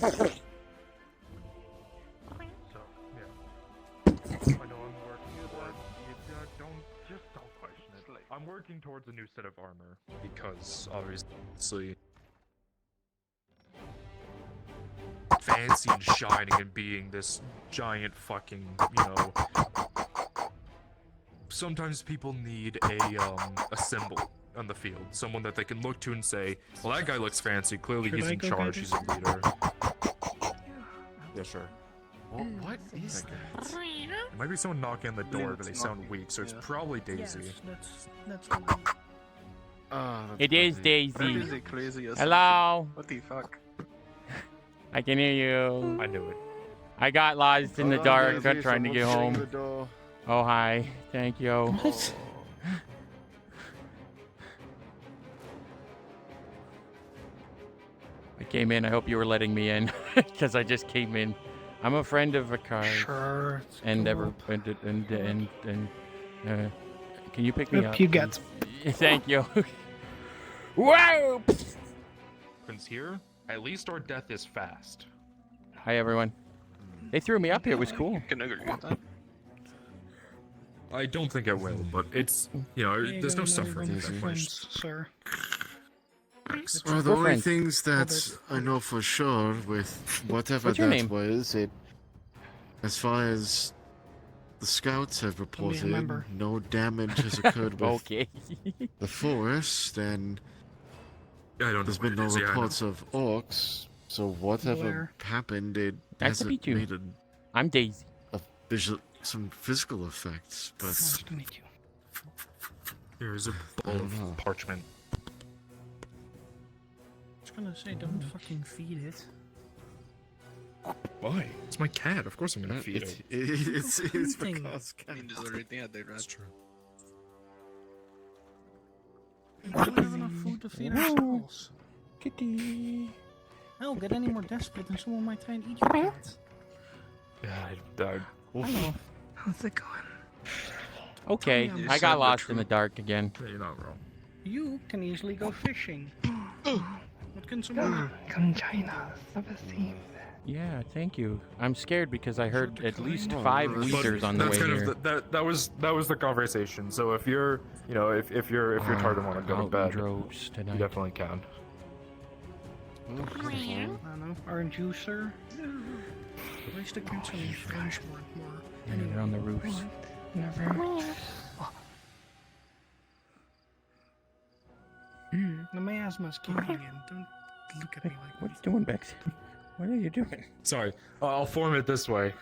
I know I'm working towards. Don't question it. I'm working towards a new set of armor because obviously, fancy and shining and being this giant fucking, sometimes people need a symbol on the field, someone that they can look to and say, well, that guy looks fancy. Clearly, he's in charge. He's a leader. Yeah, sure. Well, what is that? It might be someone knocking on the door, but they sound weak, so it's probably Daisy. Yes, that's the one. It is Daisy. Hello. What the fuck? I can hear you. I knew it. I got lost in the dark trying to get home. Oh, hi. Thank you. I came in. I hope you were letting me in, because I just came in. I'm a friend of a car. Sure. And can you pick me up? You get. Thank you. Whoa! Happens here. At least our death is fast. Hi, everyone. They threw me up here. It was cool. Can agree with that. I don't think I will, but it's, there's no suffering in that place. Friends, sir. Well, the only friends. things that I know for sure with whatever What's your that name? was, as far as the scouts have reported, remember. no damage has occurred with Okay. the forest, and I don't know there's what been it no is, yeah, I know. reports of orcs, so whatever Blair. happened, it Nice to hasn't meet you. made I'm Daisy. some physical effects, but Nice to meet you. Here's a bowl of parchment. I was gonna say, don't fucking feed it. Why? It's my cat. Of course I'm gonna feed it. it's Thing. because I mean, there's already out there, That's right? true. We don't have enough food to feed ourselves. Kitty. Hell, get any more desperate and someone might try and eat your cat. Yeah, I Hello. How's it going? Okay, Tell me I I'm got so lost true. in the dark again. yeah, you're not wrong. You can easily go fishing. What can someone Come join us. Have a seat. Yeah, thank you. I'm scared because I heard Should at least decline. 5 But weeders on the way That's kind here. of that was the conversation. So if you're, if you're tired and want to go to Out in bed, droves you tonight. definitely can. I don't know. Aren't you, sir? At least the kids in these French weren't more. Yeah, they're on the roofs. Never. The miasma's kicking in. Don't look at me like What are you doing, Bex? What are you doing? Sorry, I'll form it this way.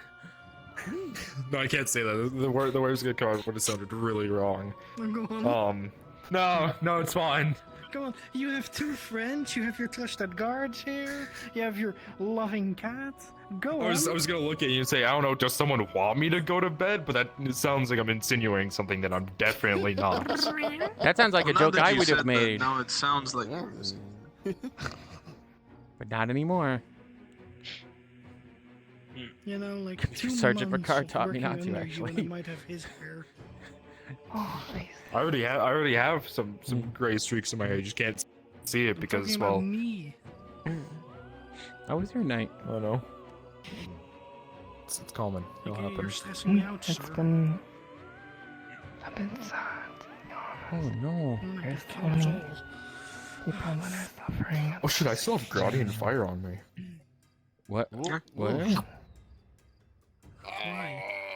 No, I can't say that. The word's gonna come out when it sounded really wrong. that. Go on. No, it's fine. Go on. You have 2 friends. You have your trusted guards here. You have your loving cat. Go I on. was gonna look at you and say, I don't know, does someone want me to go to bed? But it sounds like I'm insinuating something that I'm definitely not. That sounds like a Well, now joke that I you would have said that, made, Now it sounds like. but not anymore. You know, like 2 Sergeant months Ricard of taught me working not to, under you and actually. it might have his hair. Oh, nice. I already have some gray streaks in my hair. You just can't see it I'm because, talking well, about me. How was your night? I don't know. It's common. It'll Okay, happen. you're stressing me out, It's sir. been a bit sad. Oh no. I'm There's gonna kill us so all. many people that are suffering. Oh shit! I still have Guardian Fire on me. What? Huh? What? Why?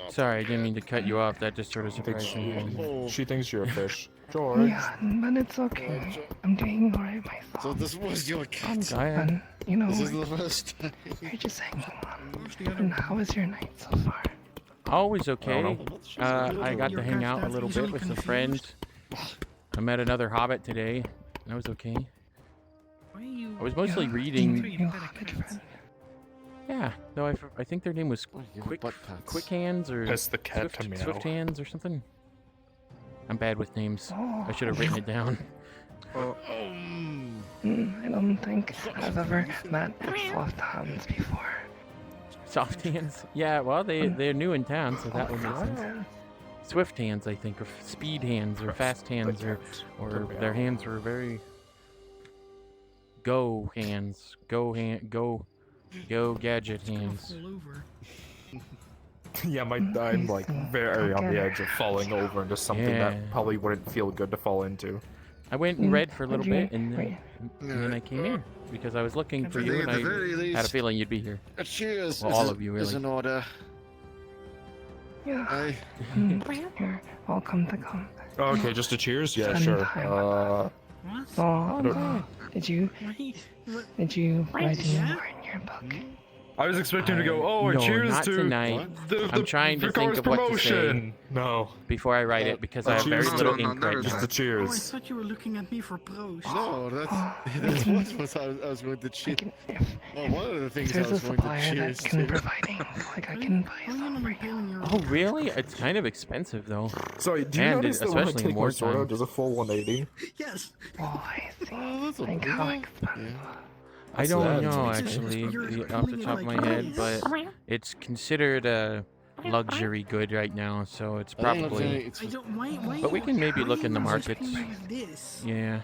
Sorry, I didn't mean to cut you off. That just sort of surprised me. She thinks you're a fish. George. Yeah, but it's okay. I'm doing alright myself. so this was your cat. And, you know, This is the first time. you're just hanging on. Where's the other And one? how was your night so far? Always okay. know. I got Your to hang cat's out a that little easily bit with some confused? friends. I met another hobbit today. That was okay. Why are you? I was mostly Yeah. reading. Treat You that a hobbit cat. friend. Yeah, though I think their name was Oh, you Quick butt pats. Quick Hands or That's the cat to meow. Swift Hands or something. I'm bad with names. Oh, I should have written it down. I don't think I've ever met soft hands before. Soft Hands. Yeah, well they're new in town, so that would make sense. Swift Hands, I think, or Speed Hands, or Fast Hands, or their hands were very go hands, go Go gadget It's gonna hands. fall over. Yeah, I'm like very on the edge of falling over into something Yeah. that probably wouldn't feel good to fall into. I went and read for a little bit, and Wait. then I came here because I was looking for I you, think and at I the very had a least, feeling you'd be here. a cheers. Well, all of you, Is really. in order. Yeah. Aye. You're welcome to come. Oh, okay, just a cheers? Yeah, Spend sure. time with us. What? Oh, did you Wait. What? write any Yeah? more in your book? I was expecting to go, oh, and no, cheers not to tonight. I'm trying to think Ricard's of what to say. promotion. No, Before I write it, because I have very cheers little to- ink right just now. the Oh, I cheers. thought you were looking at me for pros. No, that's what I was going to I cheers. can, if Oh, one of the things I there's a was going to supplier cheers that can to. provide ink, like I can buy Why are you some not for you. impaling your Oh, really? It's kind of expensive, though. Sorry, do you And notice that when I especially take my more sword time. out, does a full 180? Yes. Oh, I see. Oh, that's a Think how yeah. expensive. I What's don't that? know, It's- actually, you're off the doing it top of my like head, this. but it's considered a luxury good right now, so it's I think probably... it's I don't. Why? But we can maybe why look in the are you markets. explaining it this? Yeah.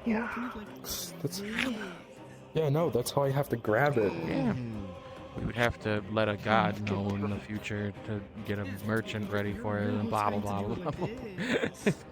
Yeah. Can you, like, That's- yeah. Yeah, no, that's how I have to grab it. Yeah. We would have to let a god know in the future to get a merchant ready for it, and blah, blah, blah, blah, blah.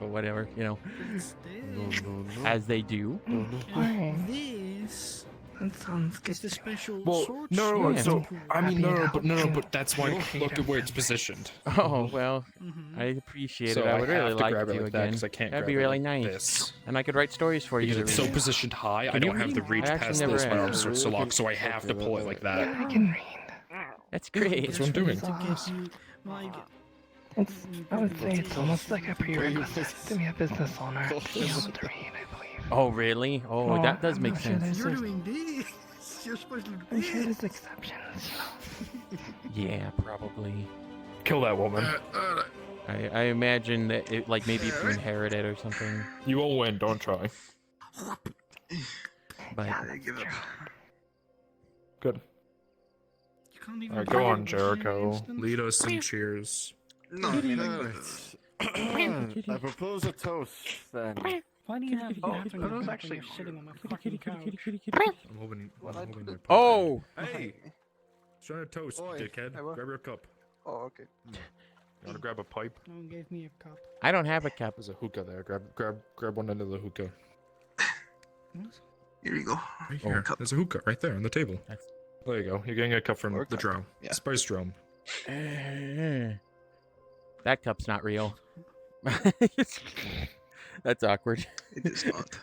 But whatever, you know, It's No, this. no, no. as they do. And this That sounds good. is the special Well, sword. no, Yeah. so, I mean, no, Happy to help you. but that's why, look at where it's positioned. Oh, well, Mhm. I appreciate So it. I would really have to like grab to it like that again. because I can't That'd grab be it really like nice. this. And I could write stories for you Because to it's so read. positioned high, I Can you don't have the read? reach I actually past never this. My have. arms are so locked, so I have to pull it like that. Yeah, I can read. That's great. That's what I'm doing. To give you, like, It's, I would say it's almost like a prerequisite to be a business owner. To be able to read, I believe. Oh, really? Oh, that does I'm make not sure sense. there's- you're doing this. You're supposed to do I'm sure this. there's exceptions. Yeah, probably. Kill that woman. I imagine that it, like, maybe if you inherit it or something. You won't win, don't try. But Yeah, that's true. Good. You can't even Alright, do go it on, in Jericho. an instant. Lead us in cheers. No, I propose a toast then. Why do you have Oh, that I when was you're actually sitting on my fucking couch? I'm hoping my Oh! Hey! Trying to toast, Oi, dickhead. hey, what? Grab your cup. Oh, okay. You wanna grab a pipe? No one gave me a cup. I don't have a cup. There's a hookah there. Grab one end of the hookah. What? Here you go. Right Oh. here. There's a hookah right there on the table. That's- There you go. You're getting a cup from Or the cup. drum. Yeah. Spice drum. That cup's not real. That's awkward. It is not.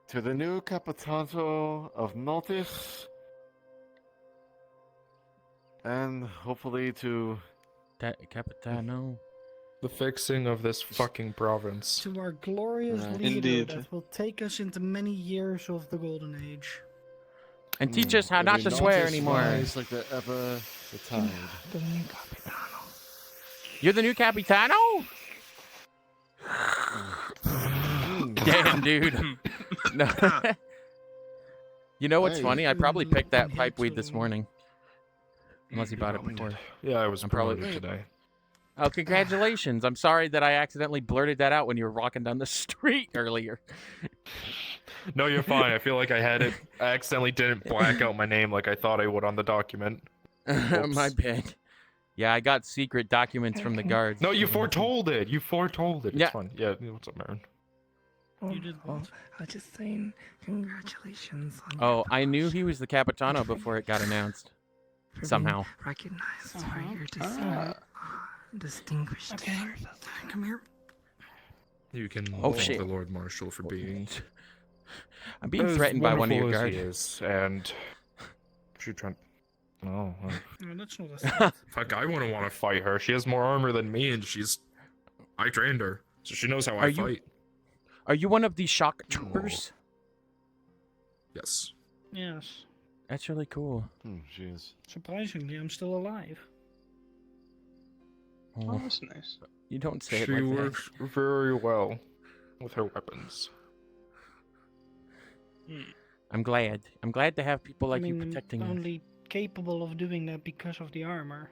To the new Capitano of Notice. And hopefully to... Capitano. The fixing of this fucking province. To our glorious Right. leader Indeed. that will take us into many years of the golden age. And teach us how May not the to swear Notice anymore. rise like the tide. The new Capitano. You're the new Capitano? Damn, dude. No. You know what's Hey. funny? I probably picked that Yeah, pipe weed this totally. morning. Unless you bought it Probably before. did. Yeah, I was I'm probably- promoted today. Oh, congratulations. I'm sorry that I accidentally blurted that out when you were walking down the street earlier. No, you're fine. I feel like I had it. I accidentally didn't black out my name like I thought I would on the document. My bad. Yeah, I got secret documents from the guards. No, you foretold it. You foretold it. It's Yeah. fine. Yeah, what's up, Marin? You did Well, what? I was just saying, congratulations on Oh, your I knew promotion. he was the Capitano before it got announced. For being Somehow. recognized for Uh-huh. your distinguished Okay. service. Come here. You can Oh, thank shit. the Lord Marshal for being I'm being as threatened by one of your wonderful as guards. he is, and she trying. Oh, well. No, that's not a thing. Fuck! I wouldn't want to fight her. She has more armor than me, and I trained her, so she knows how I Are you- fight. Are you one of these shock troopers? Yes. Yes. That's really cool. Jeez. Surprisingly, I'm still alive. Oh, Oh, that's nice. you don't say it She like that. works very well with her weapons. I'm glad. I'm glad to have people like I mean, you protecting I'm us. only capable of doing that because of the armor.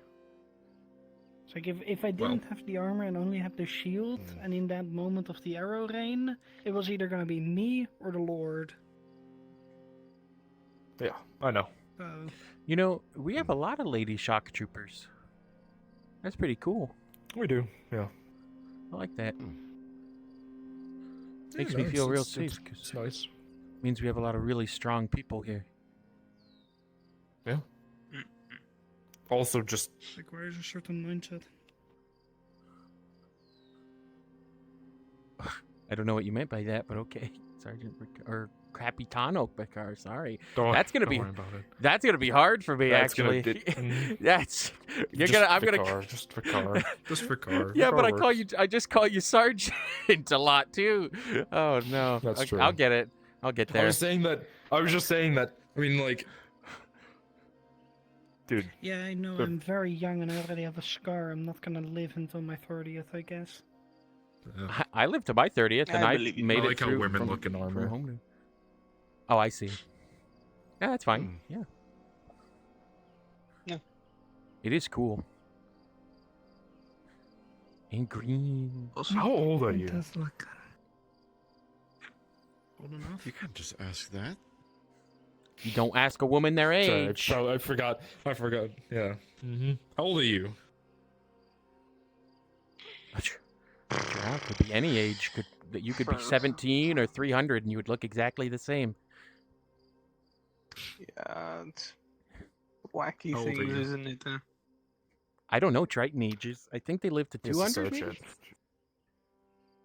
It's like if I didn't have the armor and only had the shield, and in that moment of the arrow rain, it was either gonna be me or the Lord. Yeah, I know. Oh. You know, we have a lot of lady shock troopers. That's pretty cool. We do, yeah. I like that. Hmm. Makes Yeah, me no, feel real it's safe because nice. means we have a lot of really strong people here. Yeah. Also, just Requires a certain mindset. I don't know what you meant by that, but okay, Sergeant or Capitano Becar. Sorry, don't. That's gonna don't be- worry about it. that's gonna be hard for me That's gonna actually. get- That's you're Just gonna. I'm Vicar, gonna. just Vicar, just Vicar. Yeah, but Vicar works. I just call you Sergeant a lot too. Oh no, That's I'll true. get it. I'll get I there. was saying that. I was just saying that. I mean, like, dude. Yeah, I know. Good. I'm very young and I already have a scar. I'm not gonna live until my 30th, I guess. I lived to my 30th, and I I believe you. made I it like how through women from, look in from armor. home to- Oh, I see. Yeah, that's fine. Yeah. Yeah. It is cool. And green. Also, How old are It you? does look good. Old enough? You can't just ask that. You don't ask a woman their Sorry, age. I forgot. I forgot. Yeah. How old are you? Yeah, could be any age. You could be For- 17 or 300, and you would look exactly the same. yeah, it's wacky How old are things, you? isn't it? I don't know Triton ages. I think they live to Yes, 200, search maybe? it.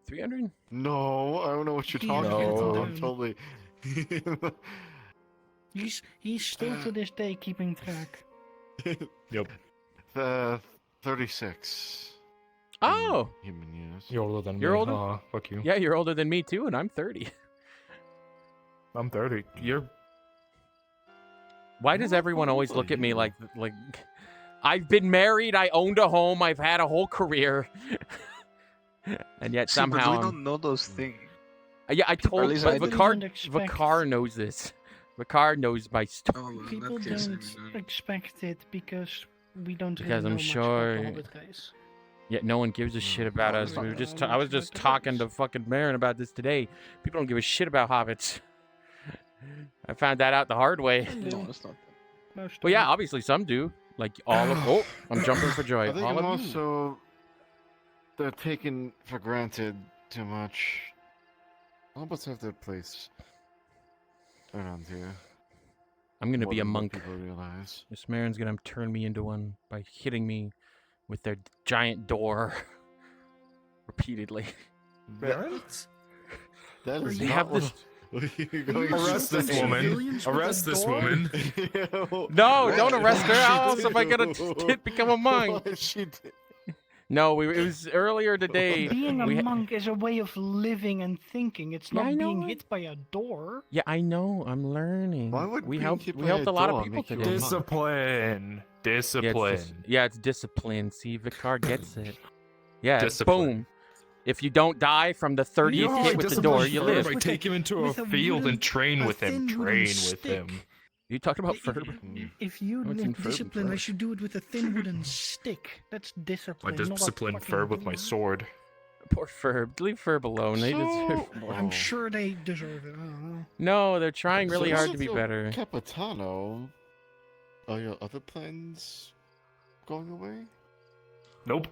300? No, I don't know what you're talking No. about. I'm totally. He's still to this day keeping track. Yep. 36. Oh! Human years. You're older than You're me. older? Aw, fuck you. Yeah, you're older than me, too, and I'm 30. I'm 30. You're. Why does How everyone always old look are at me you? like I've been married, I owned a home, I've had a whole career, and yet See, but somehow we don't know those things. yeah, I told least but I did. Vicar Don't expect- Vicar knows this. Vicar knows my story. Oh, well, in People that case, don't maybe not. expect it because we don't Because really I'm know sure- much about the Hobbit guys. Yet no one gives a shit about No, us. it's We were not. just No, I was it's just not the talking case. to fucking Marin about this today. People don't give a shit about hobbits. I found that out the hard way. No, it's not. Most But yeah, don't. obviously some do. Like all of oh, I'm jumping for joy. I think All I'm of you. also. They're taken for granted too much. Hobbits have their place around here. I'm gonna more be a than what monk. People realize. Miss Marin's gonna turn me into one by hitting me with their giant door repeatedly. Parents? That is They not have what. this- What are you going Arrest to this say? woman. Civilians with Arrest a this door? woman. No, don't arrest her. How What else am I gonna become a monk? What she did? No, it was earlier today. Being a we ha- monk is a way of living and thinking. It's Yeah, not I know being it. hit by a door. Yeah, I know. I'm learning. Why would we being helped? hit We by helped a a lot door of people make you a today. monk? Discipline. Yeah, it's Discipline. yeah, it's discipline. See, Vicar gets it. Yeah, Discipline. boom. If you don't die from the 30th No, hit with the door, you live. I With take a- him into a with a field wooden- and train a with him. thin wooden Train with stick. him. You talked about I- Ferb. If you What's in need Ferb discipline, I first? should do it with a thin wooden stick. That's I discipline. not a discipline fucking Ferb with my door. sword. Poor Ferb. Leave Ferb alone. They deserve more. I'm sure they deserve it. I don't know. No, they're trying really So hard if to be you're better. Capitano, are your other plans going away? Nope.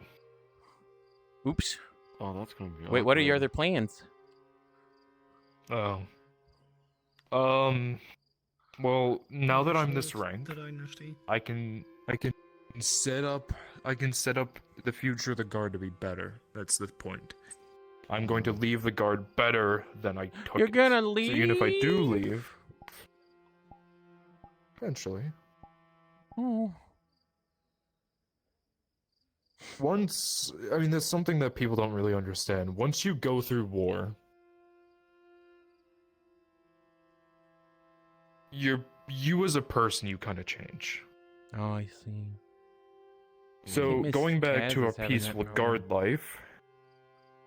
Oops. Oh, that's going to be. Wait, what are your awkward. other plans? Oh. Well, now that I'm this Sword, rank, the dynasty. I can set up the future of the guard to be better. That's the point. I'm going to leave the guard better than I took You're it. gonna So leave. even if I do leave, eventually, Oh. once I mean, there's something that people don't really understand. Once you go through war, you as a person, you kind of change. Oh, I see. So Miss going back Kaz to a is having that peaceful problem. guard life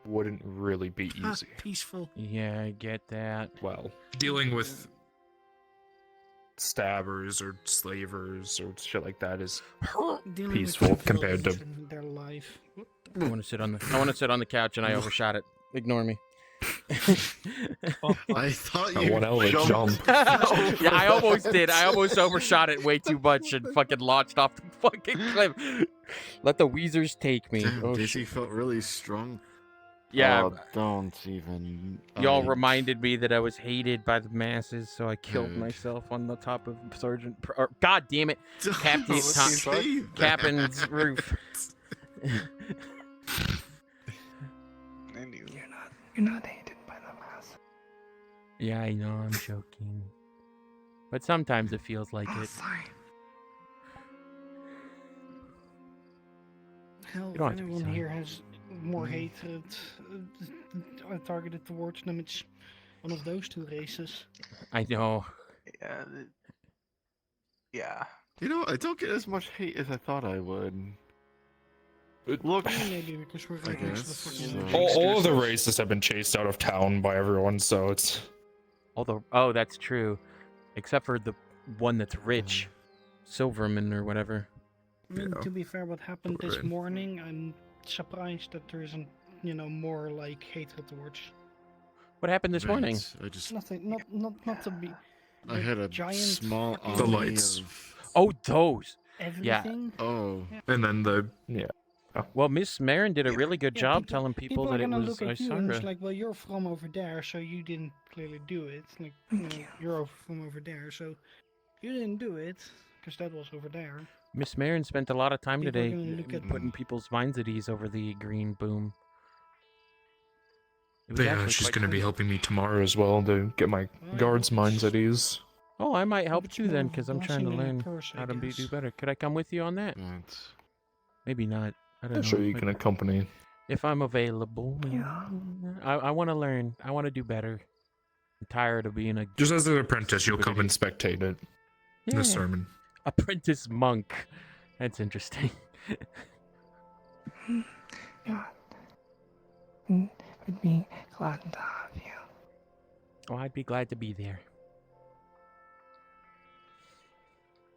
wouldn't really be Ah, easy. peaceful. Yeah, I get that. Well, dealing with stabbers or slavers or shit like that is Dealing peaceful with compared to- civilians in their life. What I want to sit on the couch and I overshot it. Ignore me. I thought That you one hell of a jumped. Yeah, I almost did. I almost overshot it way too much and fucking launched off the fucking cliff. Let the Weezers take me. Damn, Oh Daisy shit. felt really strong. Yeah, Oh, don't even. y'all I- reminded me that I was hated by the masses, so I killed Good. myself on the top of God damn it, Captain Don't Tom- say that. Captain's roof. I knew. You're not hated by the mass. Yeah, I know, I'm joking. But sometimes it feels like Oh, it. sorry. Hell, You if don't have to be anyone sorry. here has more hatred targeted towards them, it's one of those two races. I know. Yeah. Yeah. You know, I don't get as much hate as I thought I would. It looks. Maybe because we're I right next to the guess, fucking. so- All of the races have been chased out of town by everyone, so it's Although, oh, that's true. Except for the one that's rich. Silverman or whatever. I mean, Yeah. to be fair, what happened this Right. morning, I'm surprised that there isn't, more like hatred towards. What happened this morning? Right, I just. Nothing, not to be. I the had a giant small fucking- The army lights. of. Oh, those. Everything. Oh. and then Well, Miss Marin did a really good Yeah, job people- telling people People that are it gonna was look at you and it's Isara. like, well, you're from over there, so you didn't clearly do it. Like, you're from over there, so you didn't do it because that was over there. Miss Marin spent a lot of time People are today gonna look at- putting people's minds at ease over the green boom. It was yeah, actually she's quite gonna be funny. helping me tomorrow as well to get my Oh, yeah, guards' minds at ease. Oh, I might help It's too more then, of a because I'm trying to blessing than a learn curse, I how to do guess. better. Could I come with you on that? But Maybe not. I don't I'm know. sure you Like, can accompany. if I'm available. Yeah. I want to learn. I want to do better. I'm tired of being a Just as an apprentice, you'll come and stupidity. spectate it. Yeah. The sermon. Apprentice monk. That's interesting. Yeah. Would be glad to have you. Oh, I'd be glad to be there.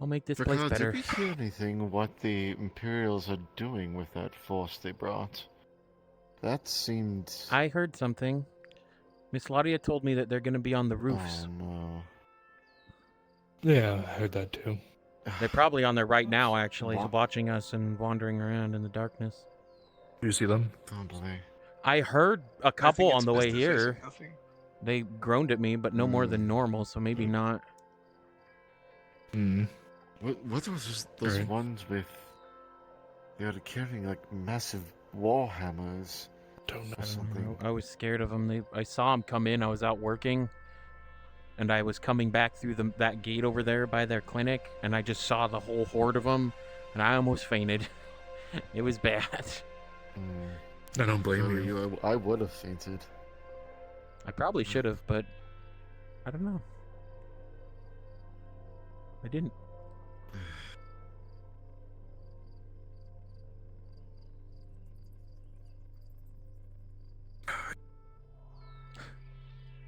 I'll make this place Vakar, better. did we hear anything what the Imperials are doing with that force they brought? That seemed. I heard something. Miss Laudia told me that they're going to be on the roofs. Oh no. Yeah, I heard that too. They're probably on there right now, actually, What? watching us and wandering around in the darkness. Do you see them? Probably. I heard a I think couple it's on the way business facing here. nothing. They groaned at me, but no more than normal, so maybe not. Hmm. What was those Alright. ones with? They were carrying like massive war hammers Don't know. or something. I was scared of them. I saw them come in. I was out working, and I was coming back through that gate over there by their clinic, and I just saw the whole horde of them, and I almost fainted. It was bad. Mm. I don't blame So you. I would have fainted. I probably should have, but I don't know. I didn't.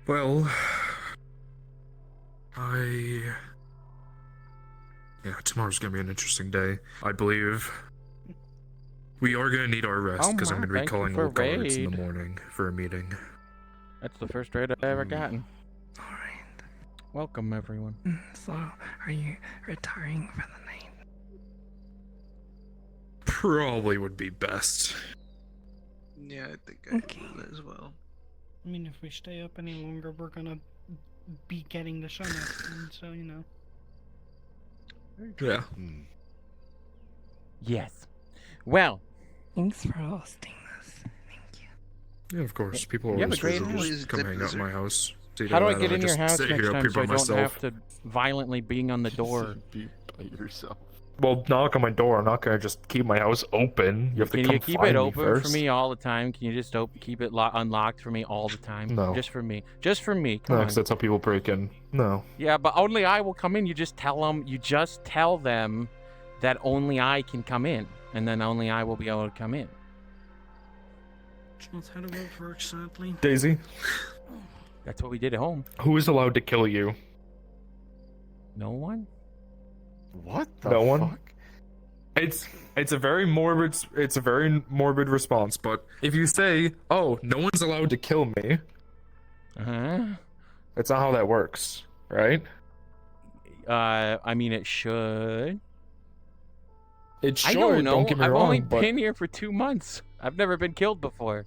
Well, yeah, tomorrow's gonna be an interesting day. I believe we are gonna need our rest Oh because I'm my, gonna be thank you calling for all guards in the raid. morning for a meeting. That's the first raid I've ever Mm. gotten. Alright. Welcome, everyone. So, are you retiring for the night? Probably would be best. Yeah, I think I Okay. do that as well. I mean, if we stay up any longer, we're gonna be getting the sun up, and so Yeah. Hmm. Yes. Well, Thanks for hosting this. Thank you. Yeah, of course. People You have always a great visit, house. just come hang out in my house. See, how do I that, get in your just house sit next here up time here so I by don't myself. have to violently bang on the door? Be by yourself. Well, knock on my door. I'm not gonna just keep my house open. You have to Can come you keep find it me open first. for me all the time? Can you just keep it unlocked for me all the time? No. Just for me. Just for me. Come No, on. because that's how people break in. No. Yeah, but only I will come in. You just tell them that only I can come in, and then only I will be able to come in. it's not how the world works, sadly. Daisy, That's what we did at home. who is allowed to kill you? No one? What the No one? fuck? It's a very morbid response, but if you say, "Oh, no one's allowed to kill me," Uh-huh. That's not how that works, right? I mean, it should. It should. I don't know. Get me I've wrong, only but been here for 2 months. I've never been killed before.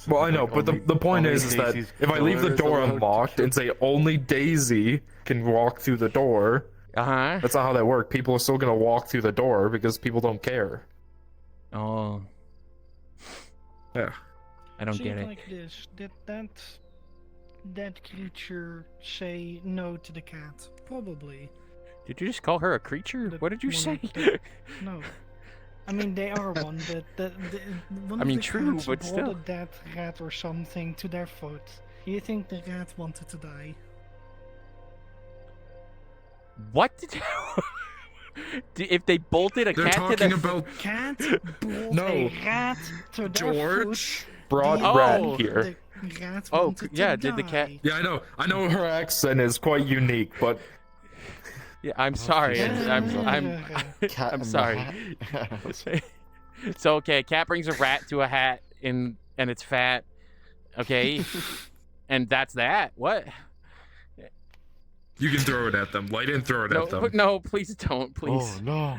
well, I know, but the point is that if I leave the door unlocked and say only Daisy can walk through the door, Uh-huh. that's not how that works. People are still gonna walk through the door because people don't care. Oh. Yeah. I don't See get it. like this. Did that creature say no to the cat? Probably. Did you just call her a creature? That What did you one say? of the- No. I mean, they are one, but one I of mean, the true, cats but brought still. a dead rat or something to their foot. Do you think the rat wanted to die? What did if they bolted a They're cat to talking their about Cat brought No. a rat to their George foot. brought Oh. Rat here. The rat Oh, wanted yeah, to did the cat- die. Yeah, I know her accent is quite unique, but Yeah, I'm sorry. yeah. I'm sorry. So okay, a cat brings a rat to a hat and it's fat. Okay. And that's that. What? you can throw it at them. Light and throw it No, at them. no, please don't, please. Oh no!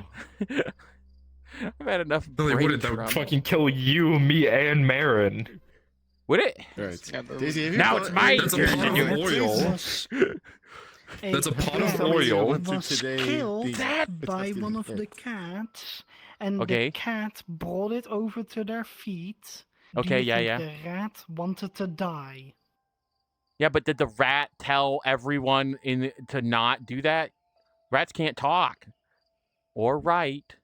I've had enough No, they brain wouldn't. That would trauma. fucking kill you, me, and Marin. Would it? Right. Yeah, those- Daisy, have you Now bought it's my any- That's a turn pot to of do it. oil. Was That's a pot of rat oil. Went through was today, killed the- by the- one of the cats, and Okay. the cat brought it over to their feet. Do Okay, you yeah, think yeah. The rat wanted to die. Yeah, but did the rat tell everyone to not do that? Rats can't talk or write.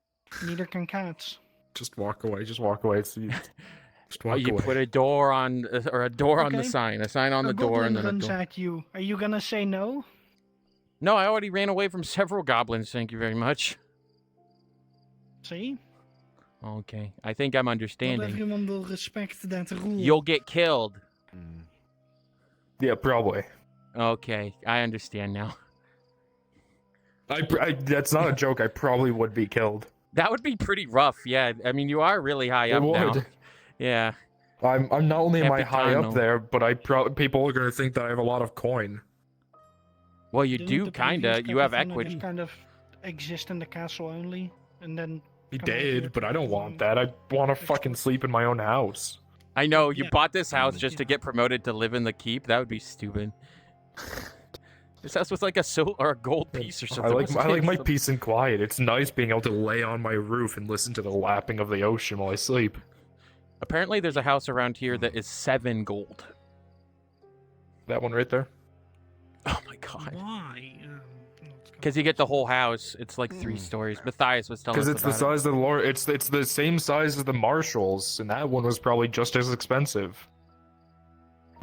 Neither can cats. Just walk away. Just walk away. Just walk You away. put a door on on the Okay. sign, a sign on A the door, goblin and then a runs door. at you. Are you gonna say no? No, I already ran away from several goblins. Thank you very much. See? Okay, I think I'm Not understanding. everyone will respect that rule. You'll get killed. Mm. Yeah, probably. Okay, I understand now. That's not a joke. I probably would be killed. That would be pretty rough. Yeah, I mean you are really high It up now. would. Yeah. I'm not only am I high Capitano. up there, but people are gonna think that I have a lot of coin. Well, you Didn't do the kinda. previous You have Capitano equity. Just kind of exist in the castle only, and then He Come on, here. did, but I don't want that. I want to fucking sleep in my own house. I know you Yeah. bought this house just to Yeah. get promoted to live in the keep. That would be stupid. This house was like a or a gold piece or I something. like wasn't it? my Some- peace and quiet. It's nice being able to lay on my roof and listen to the lapping of the ocean while I sleep. Apparently, there's a house around here that is 7 gold. That one right there. Oh my god. why? Because you get the whole house. It's like 3 stories. Matthias was telling us Because it's the about it. size of the lord. It's the same size as the Marshalls, and that one was probably just as expensive.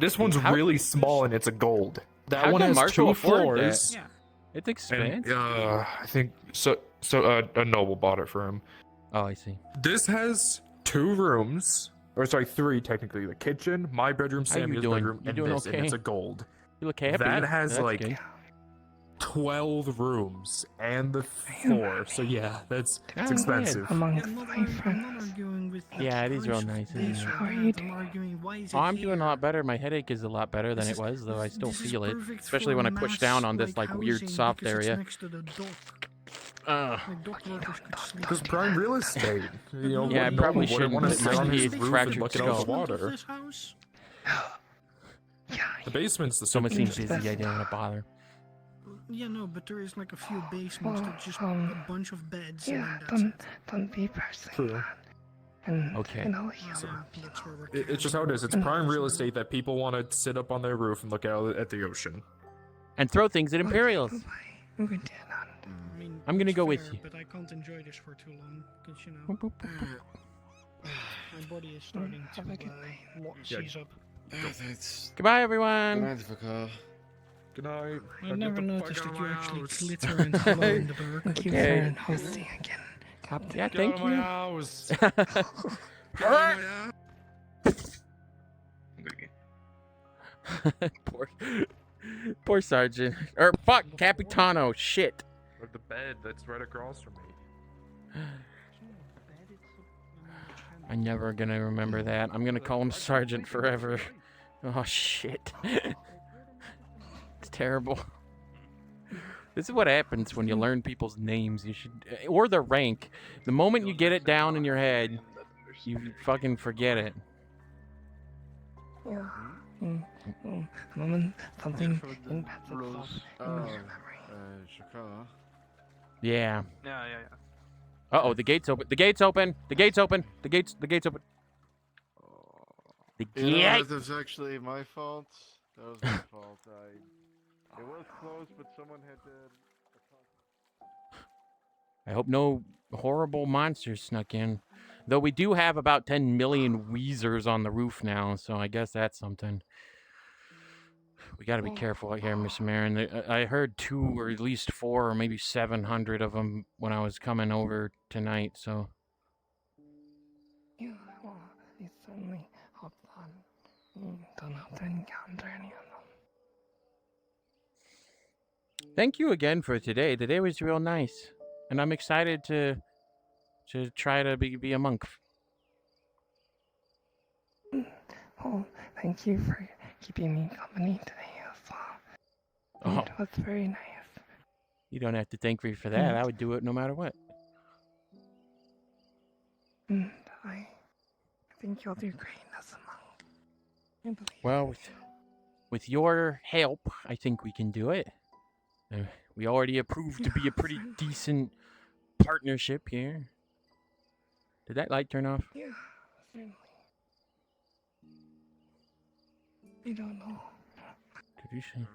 This one's How- really small and it's a gold. That How'd one the has Marshall 2 afford that? floors. Yeah. It's And expensive. I think so. A noble bought it for him. Oh, I see. This has 2 rooms, or sorry, 3 technically. The kitchen, my bedroom, How you Sammy's doing? bedroom, You and doing this, and okay? it's a gold. You look happy. That has, That's like, good. 12 rooms and the floor. So yeah, that's Oh, it's expensive. Among I'm not, my I'm not friends. arguing with that. Yeah, it is real House nice, is isn't it? How are bad. you I'm doing? arguing, why is it Oh, I'm doing a here? lot better. My headache is a lot better than This it is- was, though I still this is feel it. perfect Especially for when I push mass, down on this like weird housing soft because it's area. next to the dock. Ugh. Like dock workers could sleep Because there. prime real estate. You know, Yeah, I no probably one wouldn't want to shouldn't sit on put his my roof fractured and look at all the skull. water. This house? Yeah, The basement's the Someone seems simplest. busy. I didn't want to bother. Yeah, no, but there is like a few basements Well, that just um, a bunch of beds and yeah, then that's don't be personal, True. man. And Okay. you know, it. That's where we're It's just how it is. It's prime real estate that people want to sit up on their roof and look out at the ocean. And throw things at Imperials. we did not. I mean, I'm gonna it's go with fair, you. But I can't enjoy this for too long because you know Boop, boop, boop, boop. my body is starting to Have a good night. seize up. That's Goodbye, good everyone. night, Vakar. Good night. I never noticed that you actually glitter and glow in the dark. Thank you Okay. for hosting again, Captain. Yeah, thank you. house. poor, poor Sergeant. Or fuck, Capitano. Shit. Or the bed that's right across from me. I'm never gonna remember that. I'm gonna call him Sergeant forever. Oh shit. It's terrible. This is what happens when you learn people's names. You should, or their rank. The moment you get it down in your head, you fucking forget it. Yeah. Moment, something impacts itself in your memory. Shaka. Yeah. Yeah. Uh-oh, the gate's open. The gate's open. The gate's open. The gate's open. The You know, gate. that was actually my fault. That was my fault. It was close, but someone had to. I hope no horrible monsters snuck in. Though we do have about 10 million Weezers on the roof now, so I guess that's something. We got to be careful out here, Miss Marin. I heard 2 or at least 4 or maybe 700 of them when I was coming over tonight, so... Yeah, well, I certainly hope that you don't have to encounter any of them. Thank you again for today. Today was real nice. And I'm excited to try to be a monk. Well, thank you for keeping me company today as well. Oh, It was very nice. you don't have to thank me for that. I would do it no matter what. And I think you'll do great as a monk. I believe. Well, with your help, I think we can do it. We already approved to be a pretty decent partnership here. Did that light turn off? Yeah, certainly. I don't know. Did you see?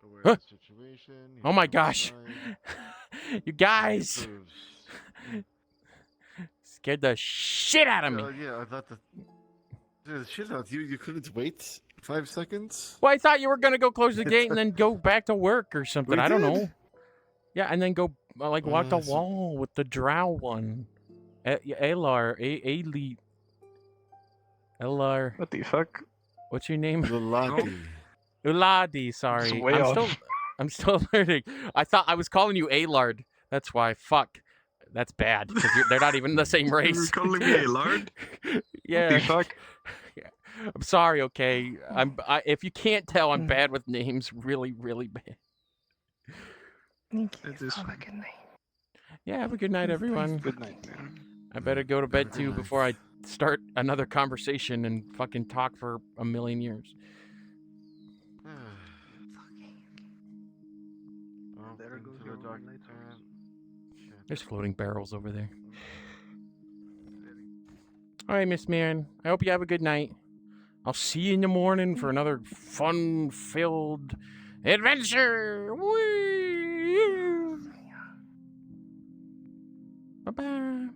Aware Huh? of the situation. He Oh my goes gosh! inside, You guys approves. scared the shit out of me. Yeah, I thought that. Dude, shit out you. You couldn't wait 5 seconds. Well, I thought you were gonna go close the gate and then go back to work or something. We I don't did. know. Yeah, and then go walk the So- wall with the drow one. Elar, Elar. What the fuck? What's your name? The laddie. Uladi. Sorry, way off. I'm still learning. I thought I was calling you Alard. That's why. Fuck. That's bad because they're not even the same race. calling me a lard? Yeah. What the fuck? I'm sorry. Okay. If you can't tell, I'm bad with names. Really, really bad. Thank It you. is Have a fine. good night. Yeah. Have a good night, everyone. Good night, man. I better go to bed too before I start another conversation and fucking talk for a million years. Well, There into goes the your dark light and- Shit. There's floating barrels over there. All right, Miss Marin. I hope you have a good night. I'll see you in the morning for another fun-filled adventure. Whee! Bye-bye.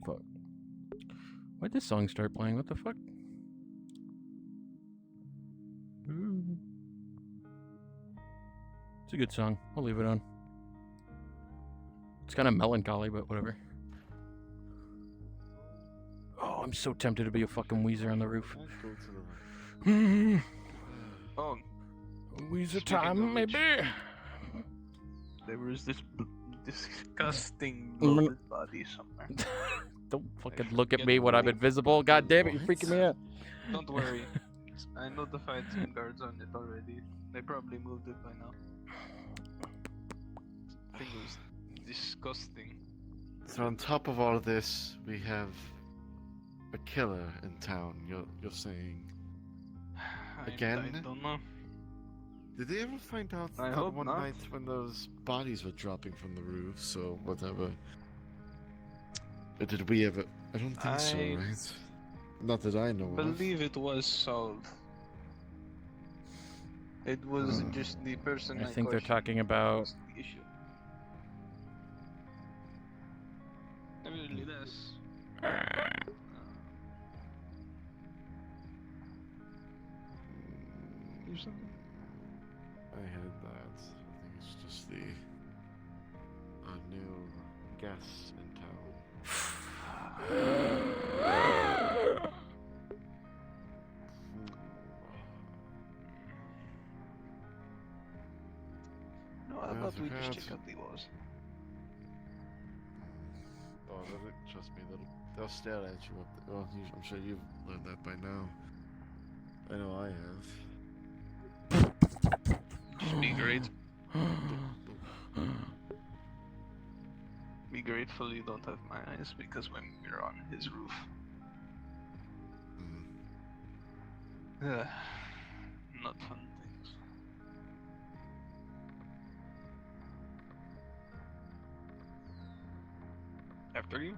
Fuck. Why'd this song start playing? What the fuck? It's a good song. I'll leave it on. It's kind of melancholy, but whatever. Oh, I'm so tempted to be a fucking Weezer on the roof. Let's go to the right. Oh, Weezer Speaking time, of which- maybe. there was this disgusting Mm. bloated body somewhere. Don't fucking look at me when I'm invisible. God damn it, you're freaking me out. Don't worry. I notified some guards on it already. They probably moved it by now. I think it was disgusting. So on top of all of this, we have a killer in town. You're saying? Again? I don't know. Did they ever find out I that hope one not. night when those bodies were dropping from the roof? So whatever. Or did we ever? I don't think so, I right? Not that I know of. believe it was solved. It was just the person I think they're questioned talking about. was the issue. Really, that's you something? I had that. I think it's just the new guests in town. No, how Yeah, about the we just guards. check out the walls? Trust me, they'll stare at you up there. Well, I'm sure you've learned that by now. I know I have. Just be great. Be grateful you don't have my eyes because when we're on his roof. Not fun things. After you?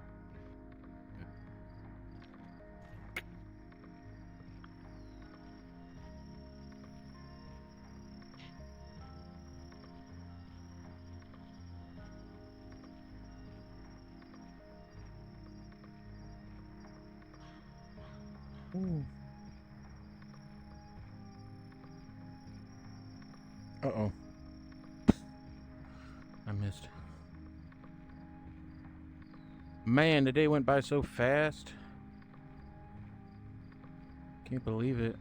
Uh-oh. I missed. Man, the day went by so fast. Can't believe it.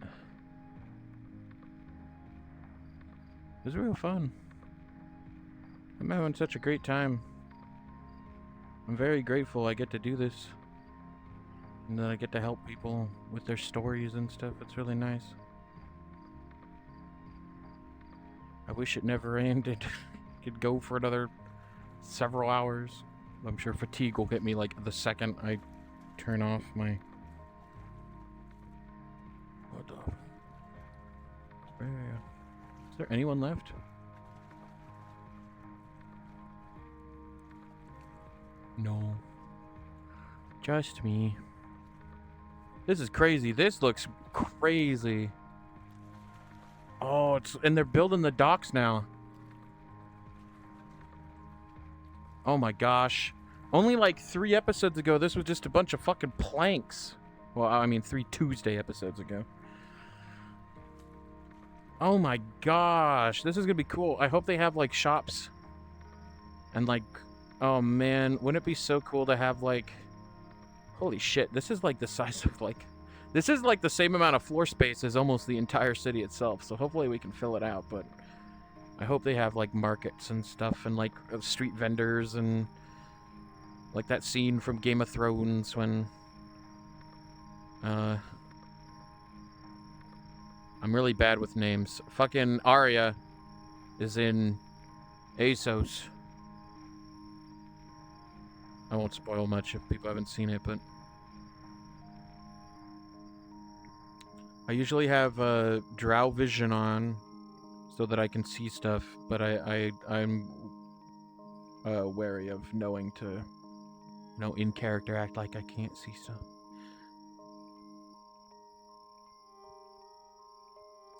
It was real fun. I'm having such a great time. I'm very grateful I get to do this. And that I get to help people with their stories and stuff. It's really nice. I wish it never ended. Could go for another several hours. I'm sure fatigue will get me like the second I turn off my... What the... Is there anyone left? No. Just me. This is crazy. This looks crazy. Oh, and they're building the docks now. Oh my gosh. Only like 3 episodes ago, this was just a bunch of fucking planks. Well, I mean 3 Tuesday episodes ago. Oh my gosh. This is gonna be cool. I hope they have like shops. And like, oh man, wouldn't it be so cool to have like... Holy shit, this is like the size of like... This is like the same amount of floor space as almost the entire city itself. So hopefully we can fill it out, but... I hope they have like markets and stuff and like street vendors and... Like that scene from Game of Thrones when... I'm really bad with names. Fucking Arya is in ASOS. I won't spoil much if people haven't seen it, but... I usually have drow vision on so that I can see stuff, but I'm wary of knowing to, you know, in character act like I can't see stuff.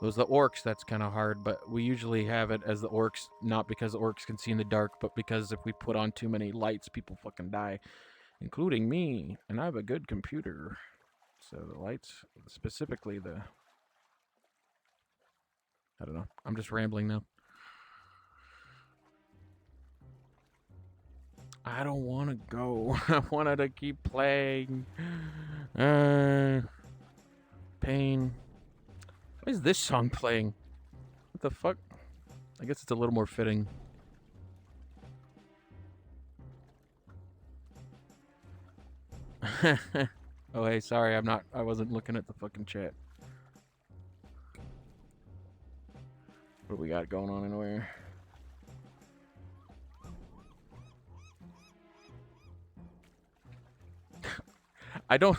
Those the orcs, that's kind of hard, but we usually have it as the orcs, not because orcs can see in the dark, but because if we put on too many lights, people fucking die, including me, and I have a good computer. So the lights, specifically the... I don't know. I'm just rambling now. I don't want to go. I wanted to keep playing. Pain. Why is this song playing? What the fuck? I guess it's a little more fitting. Oh, hey, sorry, I wasn't looking at the fucking chat. What do we got going on anywhere? I don't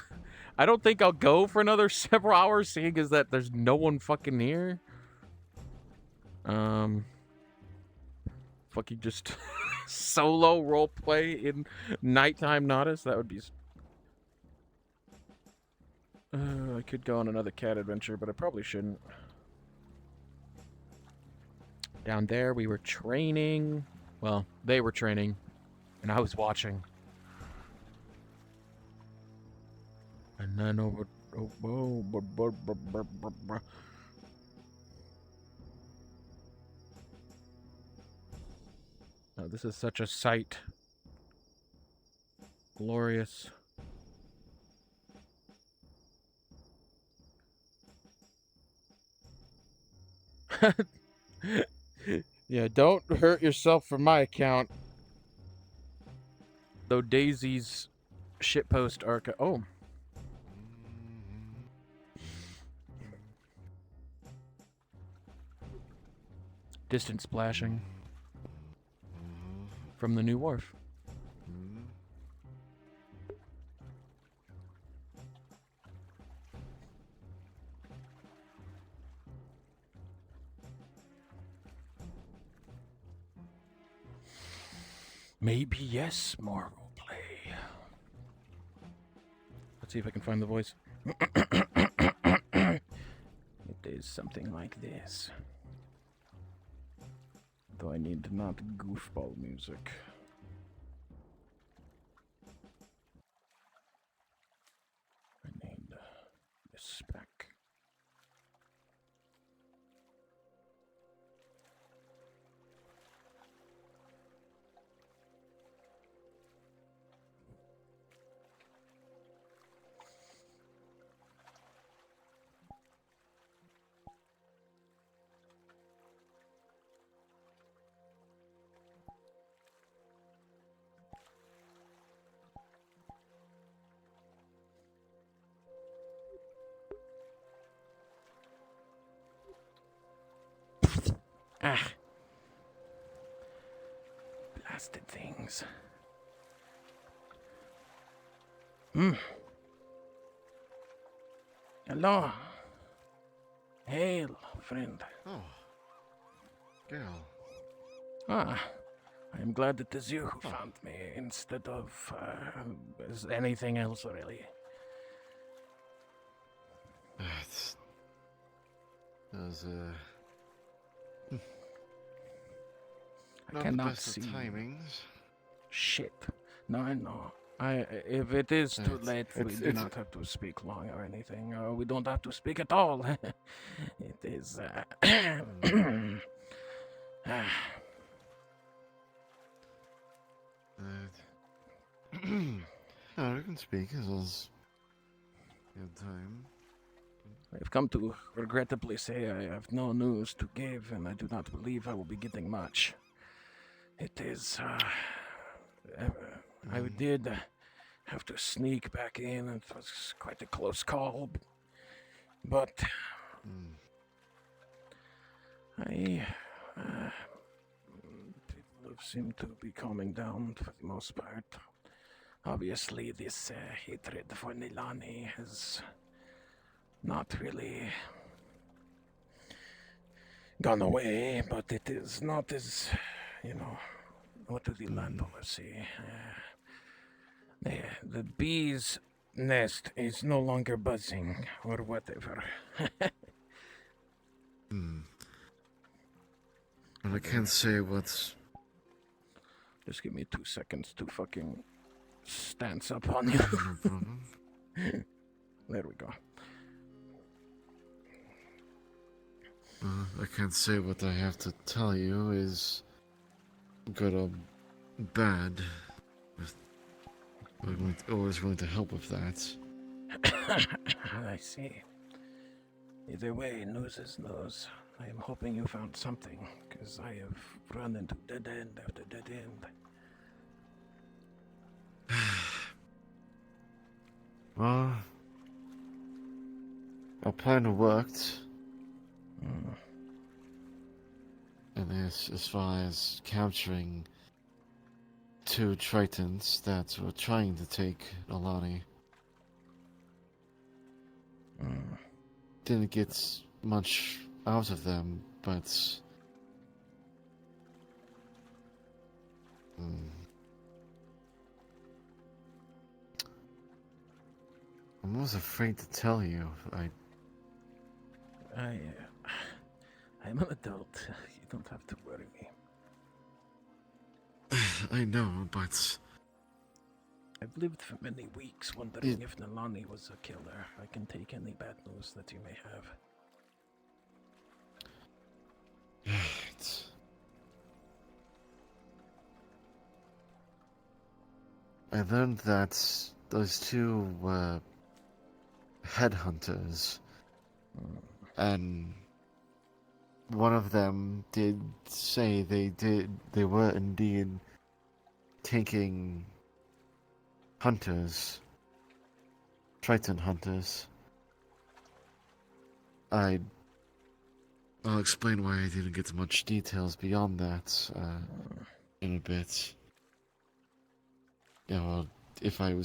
think I'll go for another several hours, seeing as that there's no one fucking here. Fucking just solo roleplay in nighttime Nautis, that would be... I could go on another cat adventure, but I probably shouldn't. Down there, we were training. Well, they were training, and I was watching. And then over... Oh, this is such a sight. Glorious. Yeah, don't hurt yourself for my account. Though Daisy's Shitpost arca. Oh, distant splashing from the new wharf. Maybe yes, more roleplay. Let's see if I can find the voice. It is something like this. Though I need not goofball music. I need this spec. Ah. Blasted things. Hello. Hail, friend. Oh, Gale. Ah, I am glad it is you who found me instead of anything else, really. It's those I not the cannot best see of timings. shit. No, I know. If it is too It's- late, we it's- do it's- not have to speak long or anything. We don't have to speak at all. It is. No, we can speak as well as you have time. I've come to regrettably say I have no news to give, and I do not believe I will be getting much. It is. I did have to sneak back in. It was quite a close call, but I. People seem to be calming down for the most part. Obviously, this hatred for Nilani has not really gone away, but it is not as, what do the landowners say? The bee's nest is no longer buzzing, or whatever. And I can't say what's. Just give me 2 seconds to fucking stance up on you. No problem. There we go. I can't say what I have to tell you is good or bad. I'm always going to help with that. I see. Either way, news is news. I am hoping you found something, because I have run into dead end after dead end. Well, our plan worked. And as far as capturing 2 Tritons that were trying to take Alani. Didn't get much out of them, but I'm almost afraid to tell you. I'm an adult. You don't have to worry me. I know, but I've lived for many weeks wondering if Nalani was a killer. I can take any bad news that you may have. I learned that those 2 were headhunters, and one of them did say they were indeed taking hunters, Triton hunters. I'll explain why I didn't get much details beyond that in a bit. Yeah, well, if I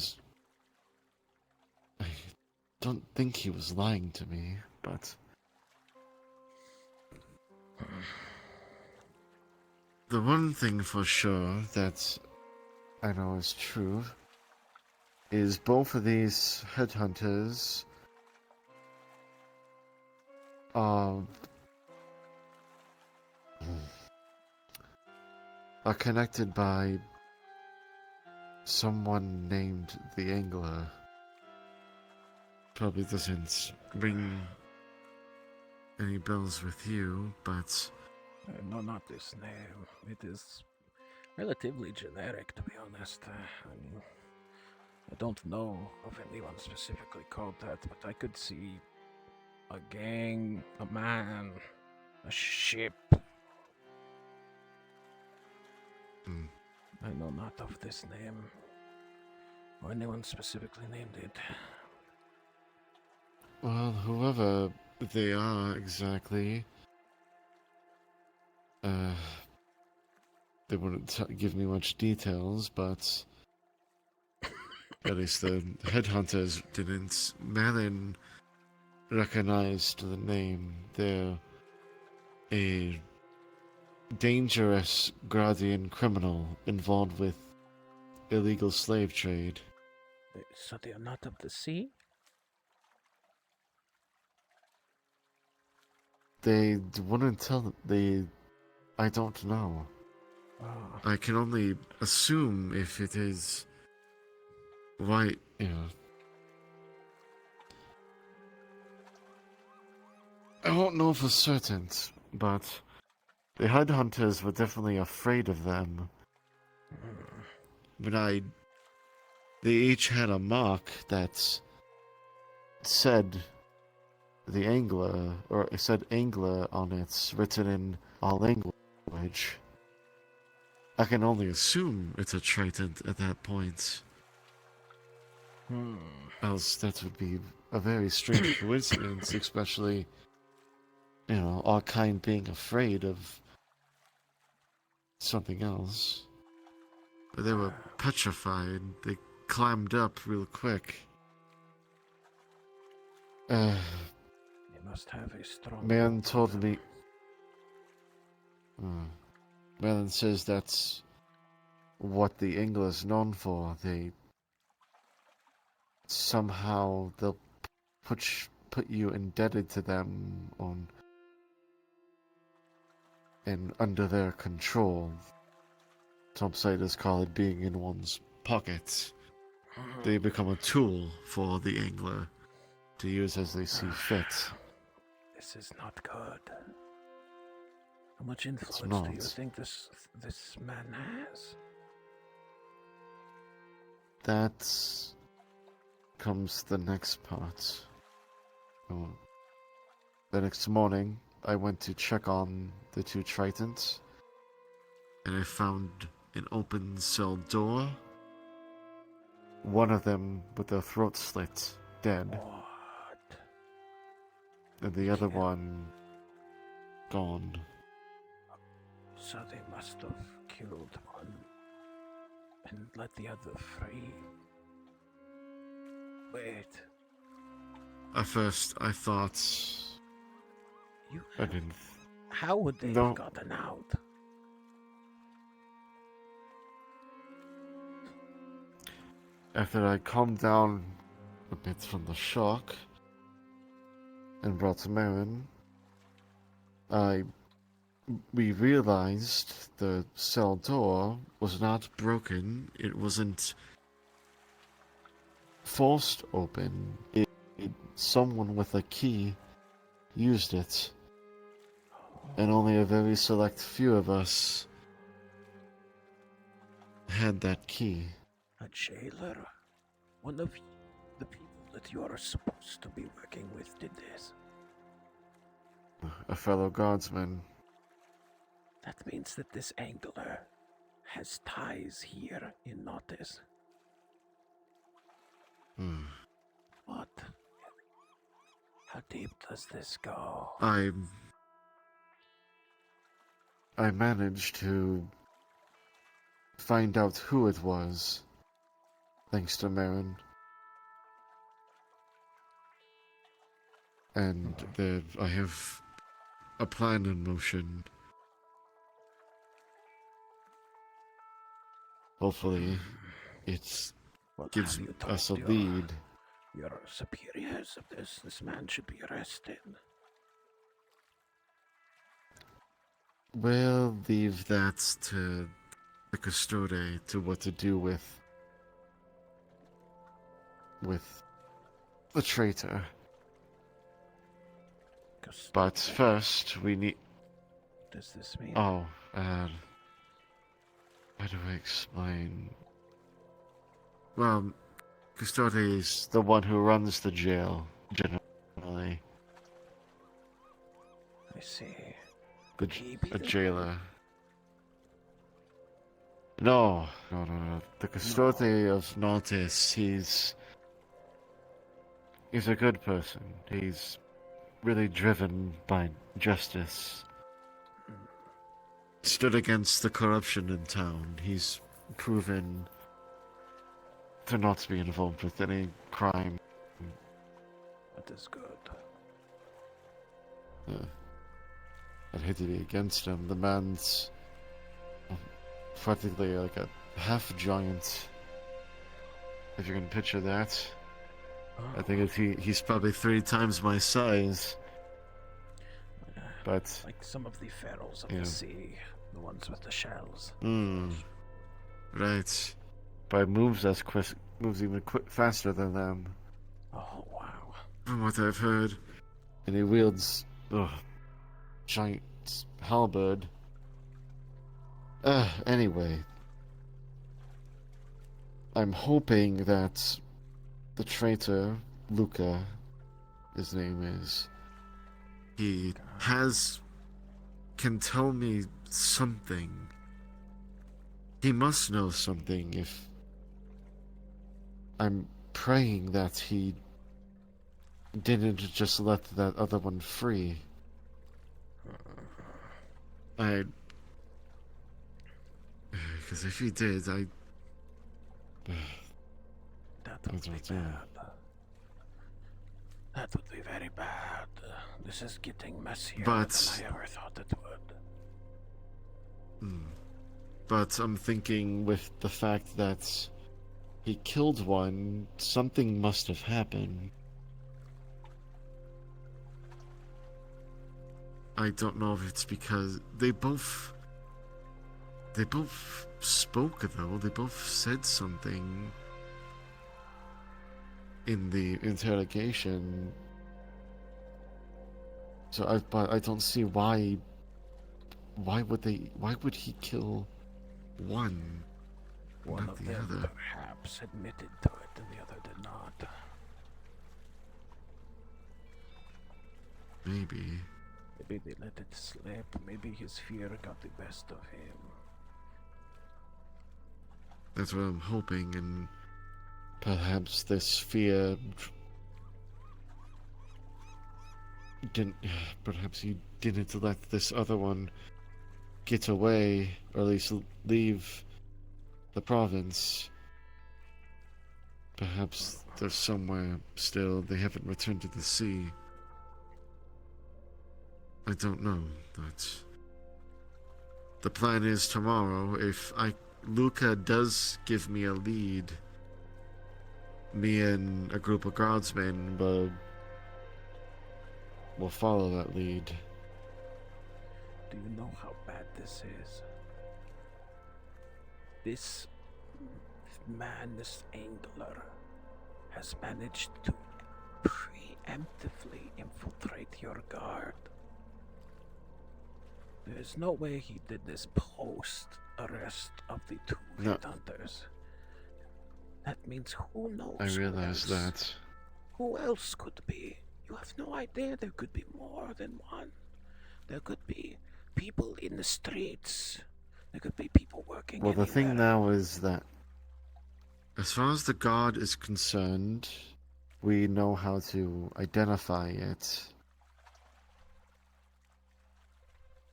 don't think he was lying to me, but the one thing for sure that I know is true is both of these headhunters are connected by someone named the Angler. Probably doesn't ring any bells with you, but No, not this name. It is relatively generic, to be honest. I don't know of anyone specifically called that, but I could see a gang, a man, a ship. I know not of this name, or anyone specifically named it. well, whoever they are exactly, they wouldn't give me much details, but at least the headhunters didn't. Malin recognized the name. They're a dangerous Gradian criminal involved with illegal slave trade. So they are not of the sea? They wouldn't tell. I don't know. Oh. I can only assume if it is right, you know. I won't know for certain, but the headhunters were definitely afraid of them. But they each had a mark that said the angler, or it said angler on it, written in our language. I can only assume it's a Triton at that point. Else that would be a very strange coincidence, especially, you know, our kind being afraid of something else. But they were petrified. They climbed up real quick. You must have a strong... Man told me... Melon says that's what the English known for. They... Somehow they'll put you indebted to them on... and under their control. Some siders call it being in one's pockets. They become a tool for the angler to use as they see fit. This is not good. How much influence do you not. think this man has? That comes the next part. Oh. The next morning, I went to check on the two Tritons, and I found an open cell door. One of them with their throat slit, dead, What? and the other one gone. So they must have killed one and let the other free. Wait. At first, I thought You... I didn't. How would they No. have gotten out? After I calmed down a bit from the shock and brought to Marin, we realized the cell door was not broken. It wasn't forced open. Someone with a key used it, and only a very select few of us had that key. A jailer? One of the people that you are supposed to be working with did this. A fellow guardsman. That means that this angler has ties here in Nautis. Hmm. What? How deep does this go? I managed to find out who it was, thanks to Marin. And I have a plan in motion. Hopefully, it Well, gives have you us a told lead. your superiors of this? This man should be arrested. We'll leave that to the custode, to what to do with the traitor. But first, we need... What does this mean? Oh, how do I explain? Well, custode is the one who runs the jail, generally. I see. The, Could he be a the- jailer. No. The custode of Nautis, he's a good person. He's really driven by justice. Stood against the corruption in town. He's proven to not be involved with any crime. That is good. I'd hate to be against him. The man's practically like a half giant. If you can picture that. I think he's probably 3 times my size. But Like some of the pharaohs of Yeah. the sea, the ones with the shells. Right. But moves even faster than them, Oh wow. from what I've heard. And he wields giant halberd. Anyway, I'm hoping that the traitor, Luca, his name is, he can tell me something. He must know something. If I'm praying that he didn't just let that other one free. Because if he did, That would That's be what's in. bad. That would be very bad. This is getting messier But- than I ever thought it would. But I'm thinking with the fact that he killed one, something must have happened. I don't know if it's because they both spoke though. They both said something in the interrogation. So I don't see why would he kill one, One not of the them other? perhaps admitted to it and the other did not. Maybe. Maybe they let it slip. Maybe his fear got the best of him. That's what I'm hoping, and perhaps this fear didn't. Perhaps he didn't let this other one get away, or at least leave the province. Perhaps they're somewhere still. They haven't returned to the sea. I don't know, but the plan is tomorrow. If Luca does give me a lead, me and a group of guardsmen will follow that lead. Do you know how bad this is? This man, this angler, has managed to preemptively infiltrate your guard. There's no way he did this post-arrest of the 2 No. hunters. That means who knows? I who realize else? that. Who else could be? You have no idea. There could be more than one. There could be people in the streets. There could be people working. Well, the thing anywhere. now is that As far as the god is concerned, we know how to identify it.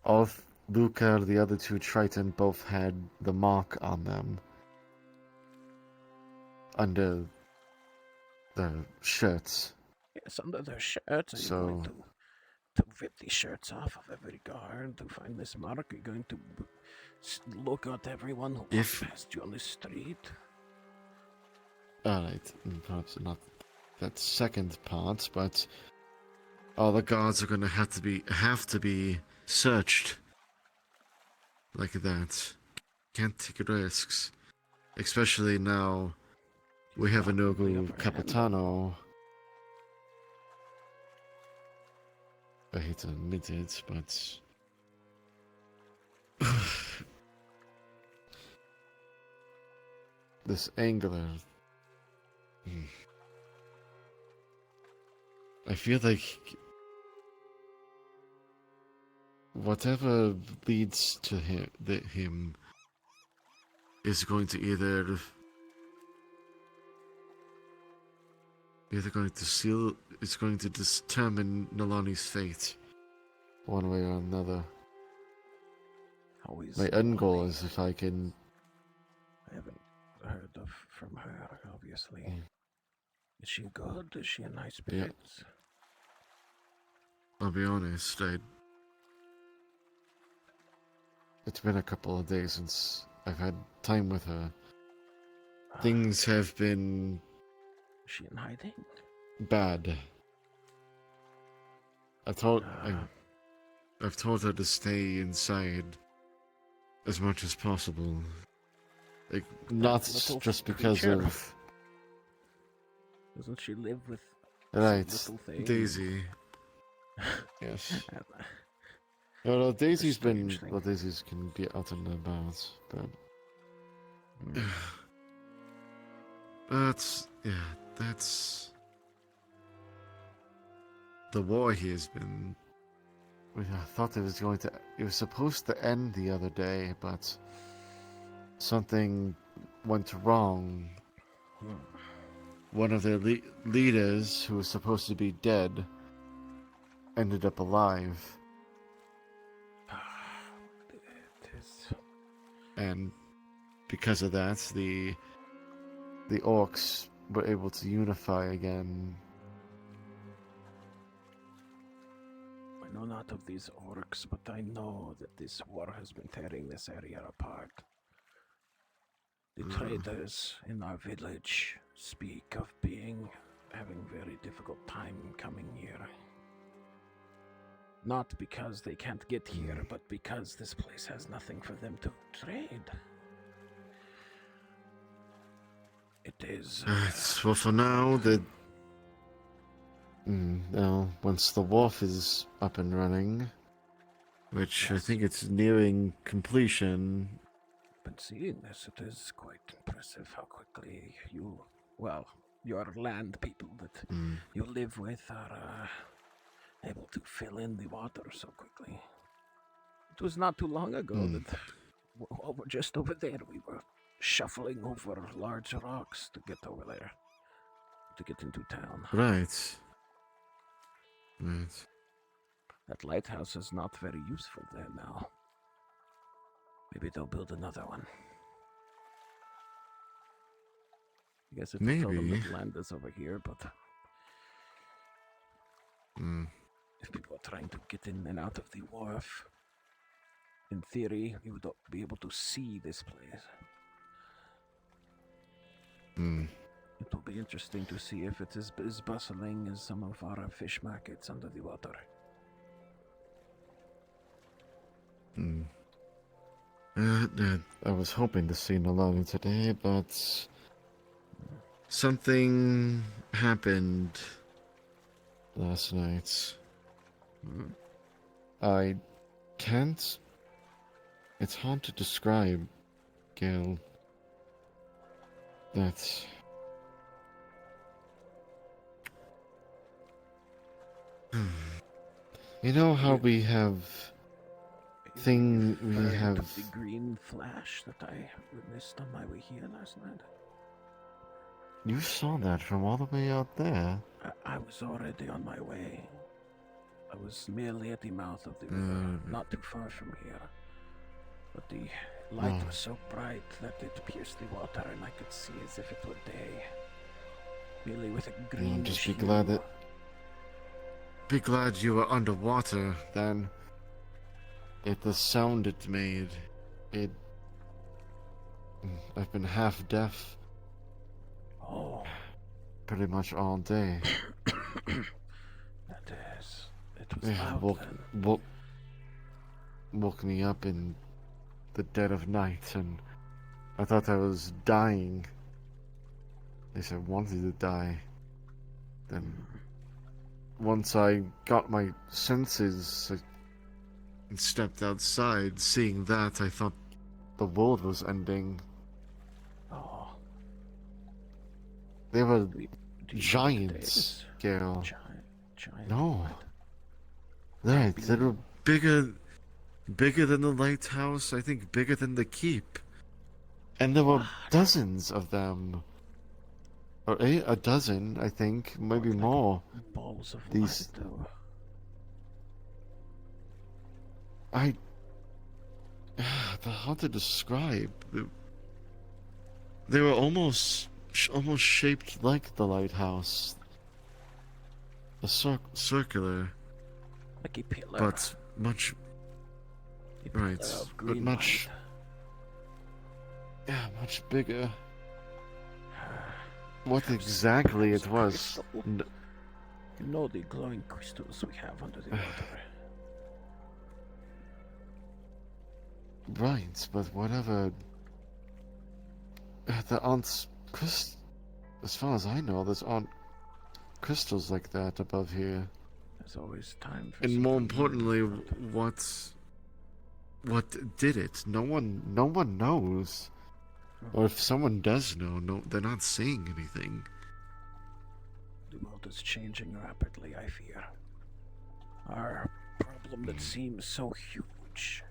Both Luca, the other two Triton, both had the mark on them. Under the shirts. Yes, under their shirts. Are you going So, to rip the shirts off of every guard to find this mark? Are you going to look at everyone who walks past you on the street? alright, perhaps not that second part, but all the guards are gonna have to be searched like that. Can't take risks, especially now we have a Nogu Capitano. I hate to admit it, but this angler. I feel like whatever leads to him is going to either going to seal. It's going to determine Nalani's fate, one way or another. My end goal is if I can. I haven't heard from her, obviously. Is she good? Is she in high spirits? I'll be honest, it's been a couple of days since I've had time with her. Things have been... Is she in hiding? Bad. I've told her to stay inside as much as possible. Like, not just because of... Doesn't she live with right, Daisy? Yes. Well, Daisy's been... Well, Daisy's can be out and about, but... that's... The war he has been... I thought it was supposed to end the other day, but... Something went wrong. One of their leaders, who was supposed to be dead, ended up alive. And because of that, the orcs were able to unify again. I know not of these orcs, but I know that this war has been tearing this area apart. The traders in our village speak of having very difficult time coming here. Not because they can't get here, but because this place has nothing for them to trade. It is... well, for now, once the wharf is up and running, which I think it's nearing completion... Been seeing this, it is quite impressive how quickly your land people that you live with are able to fill in the water so quickly. It was not too long ago that just over there we were shuffling over large rocks to get over there, to get into town. Right. That lighthouse is not very useful there now. Maybe they'll build another one. I guess it's tell them that land is over here, but if people are trying to get in and out of the wharf, in theory, you would be able to see this place. It will be interesting to see if it is as bustling as some of our fish markets under the water. I was hoping to see Nalani today, but something happened last night. I can't... It's hard to describe, Gil. That's... You know how we have... The green flash that I witnessed on my way here last night. You saw that from all the way out there. I was already on my way. I was merely at the mouth of the river, not too far from here. But the light was so bright that it pierced the water, and I could see as if it were day. Merely with a greenish Just be hue. glad that. Be glad you were underwater then. The sound it made, I've been half deaf Oh, pretty much all day. that is. It was Yeah, loud then. woke me up in the dead of night, and I thought I was dying. At least I wanted to die. Then, once I got my senses and stepped outside, seeing that, I thought the world was ending. Oh, They were do you know what it giants, is? Gale. Giant. No. what? Right, they were bigger than the lighthouse, I think bigger than the keep. And there were dozens of them. Or a dozen, I think, maybe Like more. balls of These- light, though. How to describe? They were almost shaped like the lighthouse. Circular, Like a pillar. but much, A pillar right, of but green much, light. much bigger. What exactly it was? Crystal. You know the glowing crystals we have under the water. Right, but whatever. There aren't as far as I know, there aren't crystals like that above here. There's always time for And more something new, importantly, but- what did it? No one knows. Or if someone does know, no, they're not saying anything. The world is changing rapidly, I fear. Our problem that seems so huge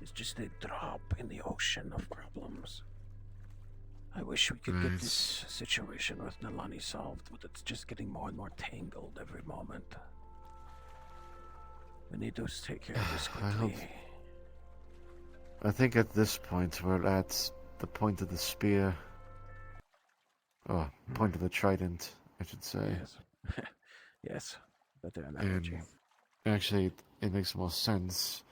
is just a drop in the ocean of problems. I wish we could get Right. this situation with Nalani solved, but it's just getting more and more tangled every moment. We need to take care of this I hope- quickly. I think at this point we're at the point of the spear. Oh, point of the trident, I should say. Yes. Yes. Better analogy. And actually, it makes more sense.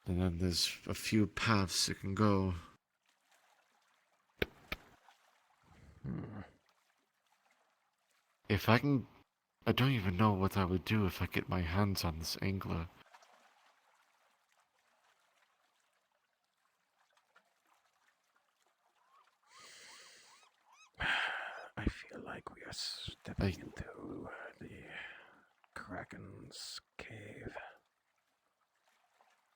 And then there's a few paths it can go. If I can... I don't even know what I would do if I get my hands on this angler. I feel like we are stepping into the Kraken's cave.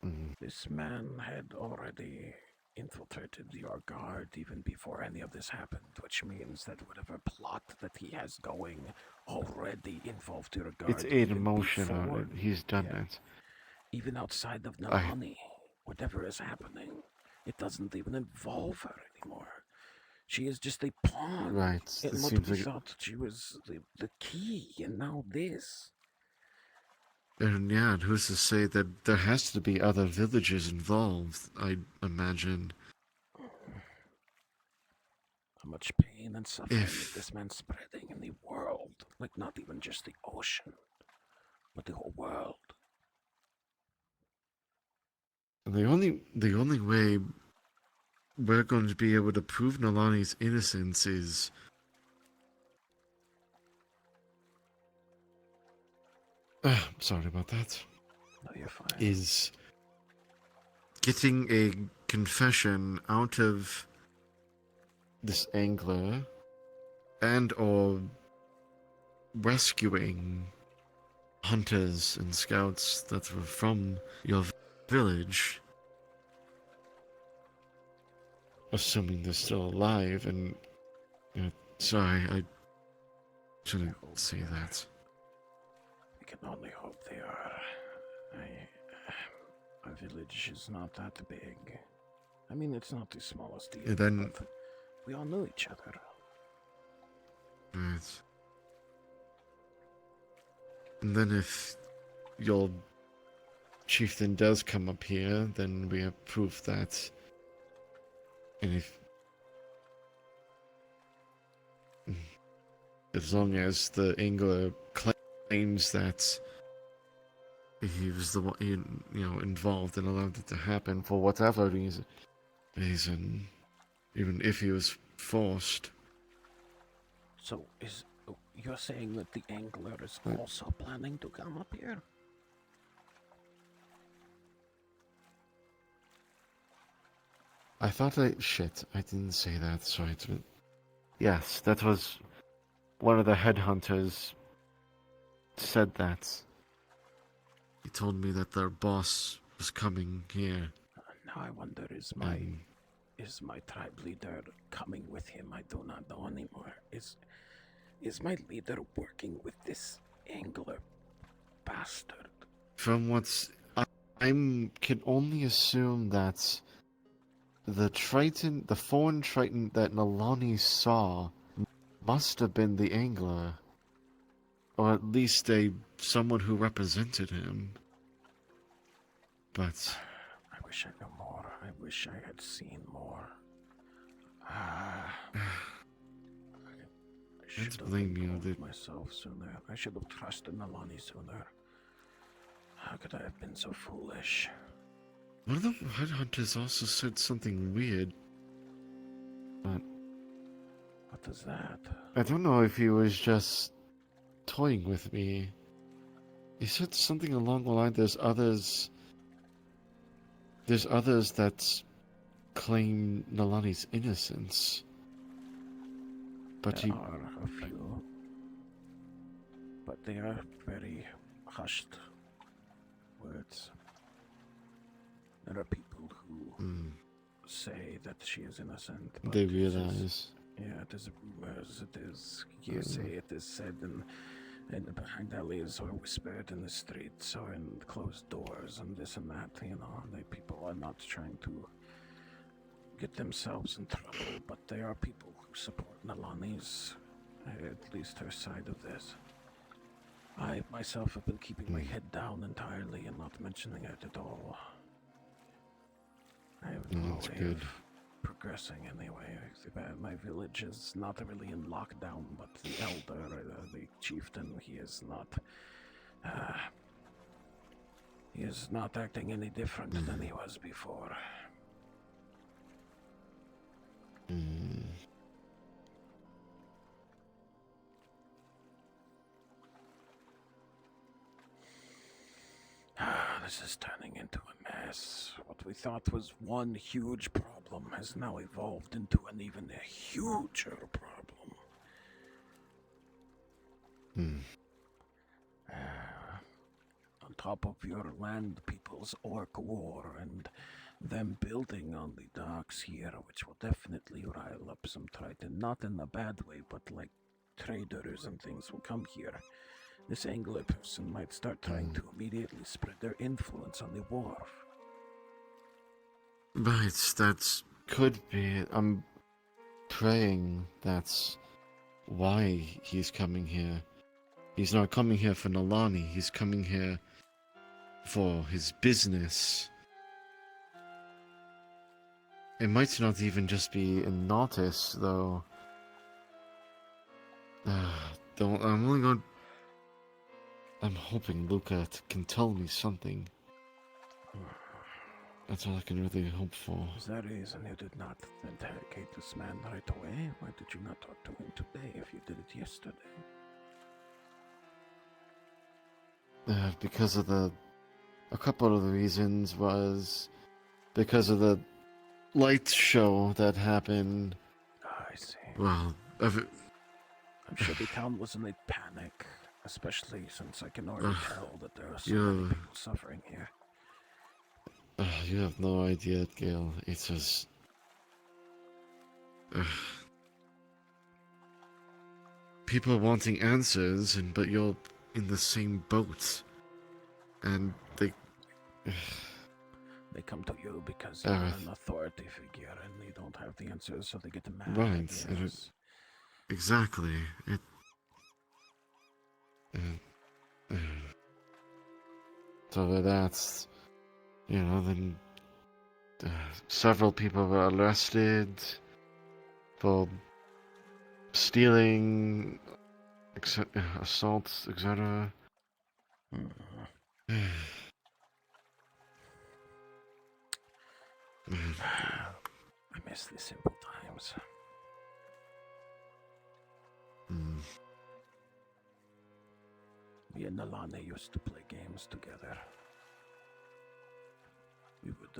Mm, This man had already infiltrated your guard even before any of this happened, which means that whatever plot that he has going already involved your guard. it's even emotion on before- it. He's done yeah. it. Even outside of Nalani, whatever is happening, it doesn't even involve her anymore. She is just a pawn. Right, And it what seems we like... thought she was the key, and now this. And yeah, and who's to say that there has to be other villages involved, I imagine. How much pain and suffering is If- this man spreading in the world? Like, not even just the ocean, but the whole world. And the only way we're going to be able to prove Nalani's innocence is... sorry about that. No, you're fine. Is getting a confession out of this angler and or rescuing hunters and scouts that were from your village, assuming they're still alive. And sorry, I shouldn't say that. We can only hope they are. Our village is not that big. I mean, it's not the smallest either. And then- but we all know each other. Right. And then if your chieftain does come up here, then we have proof that. And if. As long as the Angler claims that he was the one, involved and allowed it to happen for whatever reason, even if he was forced. So you're saying that the Angler is also planning to come up here? I thought shit, I didn't say that, sorry. Yes, that was one of the headhunters said that. He told me that their boss was coming here. Now I wonder, is my tribe leader coming with him? I do not know anymore. Is my leader working with this Angler bastard? From what's... I can only assume that the foreign Triton that Nalani saw must have been the Angler. Or at least someone who represented him. But... I wish I knew more. I wish I had seen more. I should have blame you, involved myself sooner. I should have trusted Nalani sooner. How could I have been so foolish? One of the headhunters also said something weird. But What is that? I don't know if he was just toying with me. He said something along the line, there's others that claim Nalani's innocence. But There are a few, but they are very hushed words. There are people who say that she is innocent. But they realize. It is rumors, it is hearsay, it is said in behind alleys or whispered in the streets or in closed doors and this and that, people are not trying to get themselves in trouble, but there are people who support Nalani's, at least her side of this. I myself have been keeping my head down entirely and not mentioning it at all. I have no way of progressing anyway. My village is not really in lockdown, but the elder, the chieftain, he is not acting any different than he was before. This is turning into a mess. What we thought was one huge problem has now evolved into an even huger problem. On top of your land people's orc war and them building on the docks here, which will definitely rile up some Triton, not in a bad way, but like traders and things will come here. This Angler person might start trying to immediately spread their influence on the wharf. Right, that could be. I'm praying that's why he's coming here. He's not coming here for Nalani, he's coming here for his business. It might not even just be in Nautis, though. I'm hoping Luca can tell me something. That's all I can really hope for. Is there a reason you did not interrogate this man right away? Why did you not talk to him today if you did it yesterday? Because of a couple of the reasons was because of the light show that happened. I see. Well, I'm sure the town was in a panic, especially since I can already tell that there are so many people suffering here. You have no idea, Gale. It's just... people wanting answers, but you're in the same boat. And they... They come to you because you're an authority figure and you don't have the answers, so they get mad. Right. exactly. So that's, then several people were arrested for stealing, assaults, etc. I miss the simple times. Me and Alana used to play games together. We would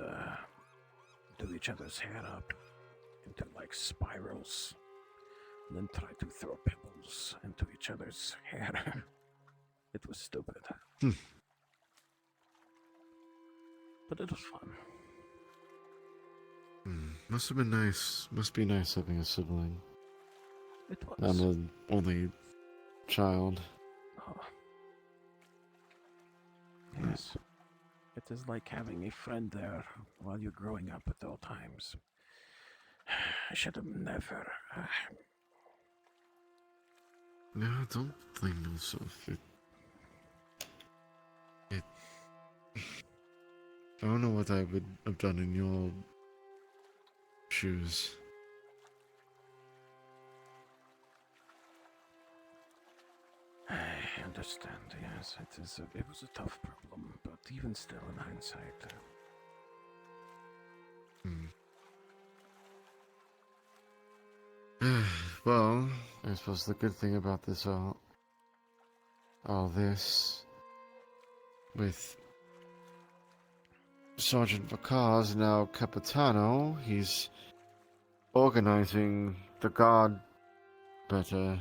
do each other's hair up into like spirals, and then try to throw pebbles into each other's hair. It was stupid. But it was fun. Must have been nice. Must be nice having a sibling. It was. I'm the only child. Oh. Yes. It is like having a friend there while you're growing up at all times. I should have never. No, don't blame yourself. I don't know what I would have done in your shoes. I understand, yes. It was a tough problem, but even still, in hindsight. Well, I suppose the good thing about this all this, with Sergeant Vacar's now Capitano, he's organizing the guard better,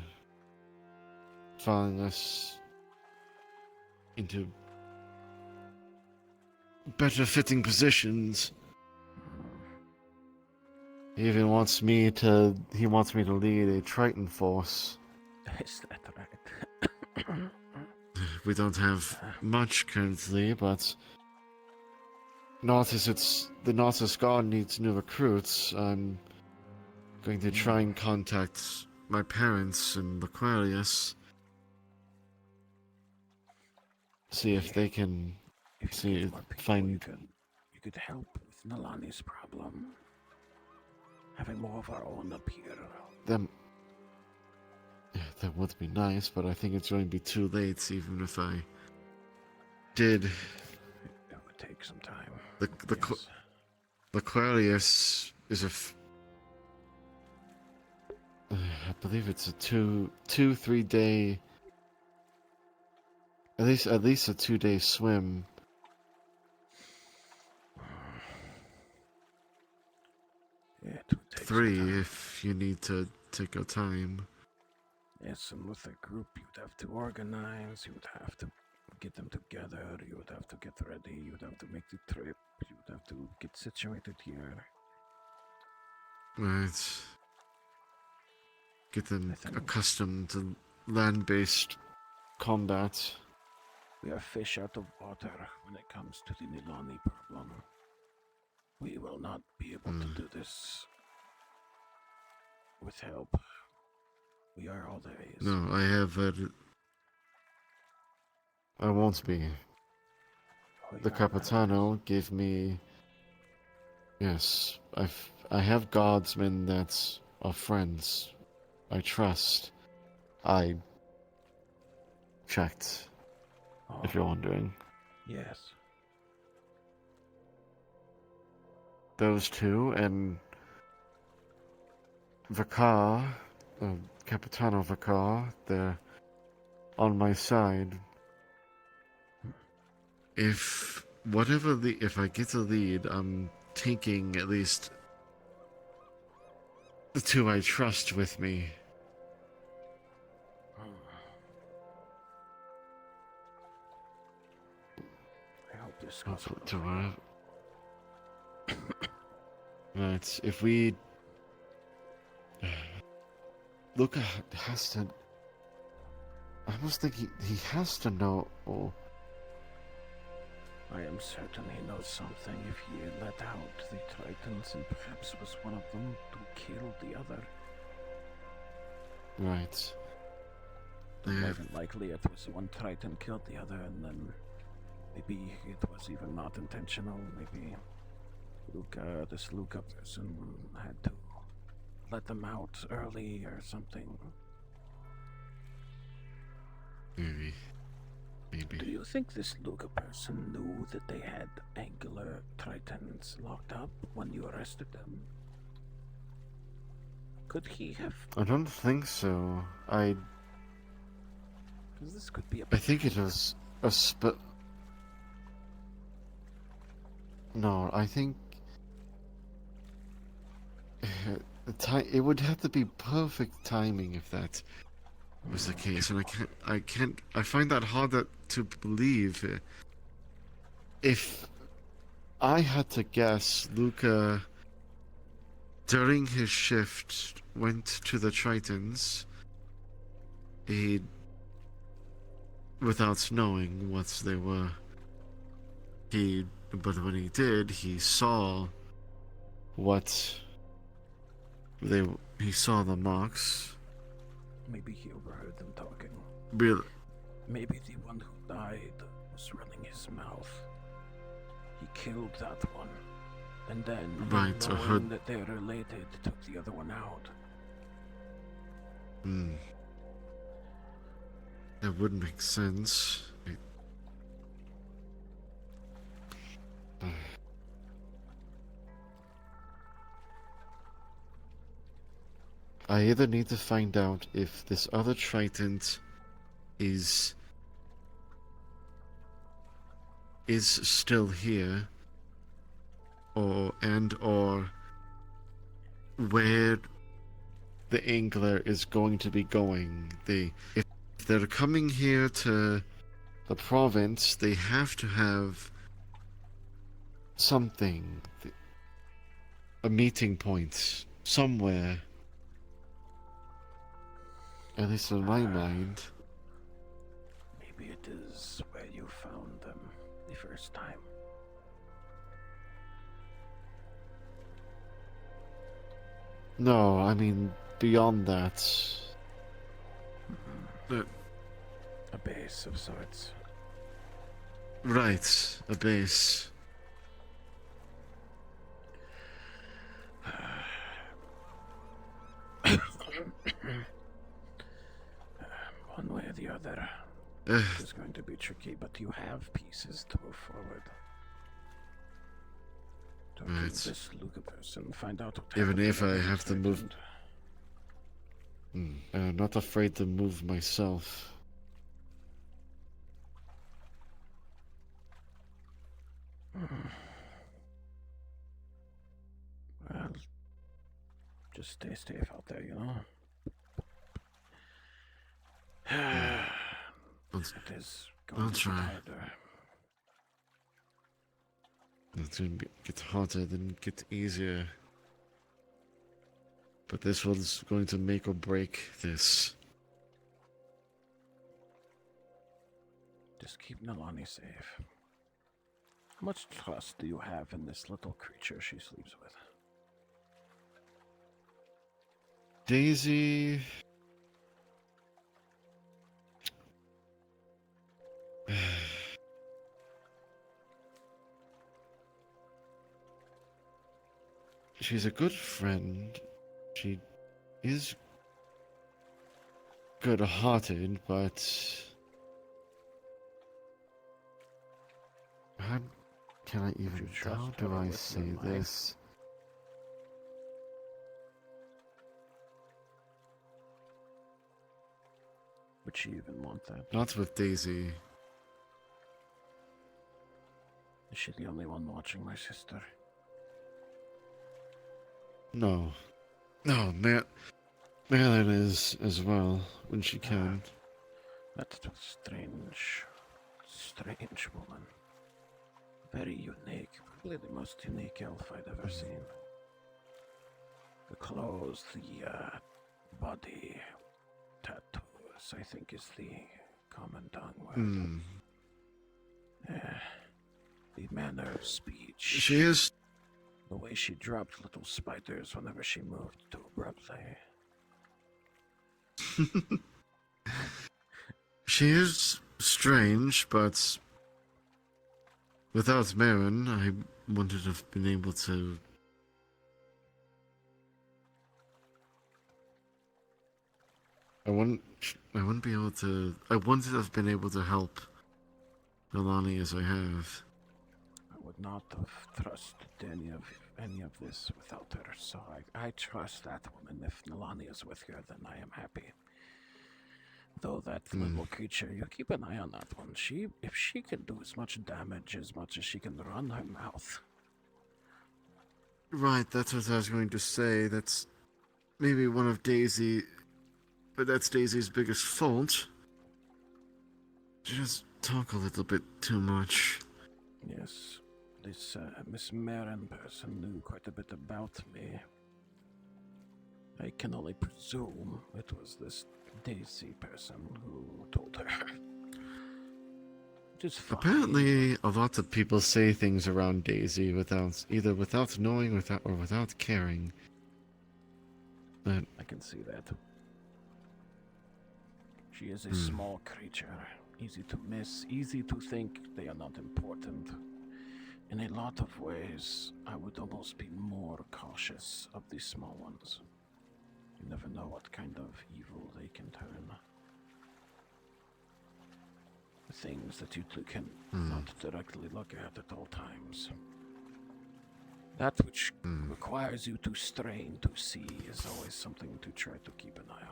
filing us into better fitting positions. He even wants me to lead a Triton force. Is that right? We don't have much currently, but the Nautilus Guard needs new recruits. I'm going to try and contact my parents in Aquarius. See if they can find. You could help with Nalani's problem. Having more of our own up here. Them. Yeah, that would be nice, but I think it's going to be too late, even if I did. It would take some time. The Yes. Aquarius is I believe it's a 3 day. At least a 2-day swim. Yeah, it would take 3 some time. if you need to take your time. Yes, and with a group you'd have to organize, you would have to get them together, you would have to get ready, you would have to make the trip, you would have to get situated here. Right. Get them I think- accustomed to land-based combat. We are fish out of water when it comes to the Nilani problem. We will not be able to do this with help. We are all there is. No, I have I won't be. Oh, The you are Capitano gave me. Yes, I have guardsmen that are friends. I trust. I checked, not. if you're wondering. Yes. Those two and Vicar, Capitano Vicar, they're on my side. If I get the lead, I'm taking at least the 2 I trust with me. I hope this goes well. To Right, if we Luca has to. I almost think he has to know. I am certain he knows something if he let out the Tritons and perhaps was one of them to kill the other. Right. More Yeah. than likely, it was one Triton killed the other, and then maybe it was even not intentional. Maybe this Luca person had to let them out early or something. Maybe. Do Maybe. you think this Luca person knew that they had angular Tritons locked up when you arrested them? Could he have? I don't think so. Because this could be a. I think it was a No, I think it would have to be perfect timing if that was the case, and I find that harder to believe. If I had to guess, Luca, during his shift, went to the Tritons. Without knowing what they were. But when he did, he saw he saw the marks. Maybe he overheard them talking. Really? Maybe the one who died was running his mouth. He killed that one, and then, Right, I knowing heard- that they're related, took the other one out. That would make sense. I either need to find out if this other Triton is still here, or where the angler is going to be going. If they're coming here to the province, they have to have something, a meeting point somewhere. At least in my mind. Maybe it is where you found them the first time. No, I mean beyond that. A base of sorts. Right, a base. One way or the other. Ugh, It's going to be tricky, but you have pieces to move forward. Talk to Right. this Luca person, find out what Even happened if to I the have to move- Triton. I'm not afraid to move myself. Well, just stay safe out there, you know? It is going I'll to try. be harder. It's gonna get harder, then get easier. But this one's going to make or break this. Just keep Nalani safe. How much trust do you have in this little creature she sleeps with? Daisy. She's a good friend. She is good-hearted, but how can I even? trust How do her I with say your life? this? Would she even want that? Not with Daisy. Is she the only one watching my sister? No. No, Marilyn is as well, when she can. That's a strange woman. Very unique. Probably the most unique elf I'd ever seen. The clothes, the body tattoos, I think is the common tongue word. Hmm. The manner of speech. She is. The way she dropped little spiders whenever she moved too abruptly. She is strange, but without Marin, I wouldn't have been able to. I wouldn't be able to. I wouldn't have been able to help Nalani as I have. I would not have trusted any of this without her, so I trust that woman. If Nalani is with her, then I am happy. Though that little creature, you keep an eye on that one. If she can do as much damage as much as she can run her mouth. Right, that's what I was going to say. That's maybe one of Daisy, but that's Daisy's biggest fault. She just talk a little bit too much. Yes, this Miss Marin person knew quite a bit about me. I can only presume it was this Daisy person who told her. It is fine. Apparently, a lot of people say things around Daisy without knowing, or without caring. But I can see that. She is a small creature, easy to miss, easy to think they are not important. In a lot of ways, I would almost be more cautious of these small ones. You never know what kind of evil they can turn. Things that you can not directly look at all times. That which requires you to strain to see is always something to try to keep an eye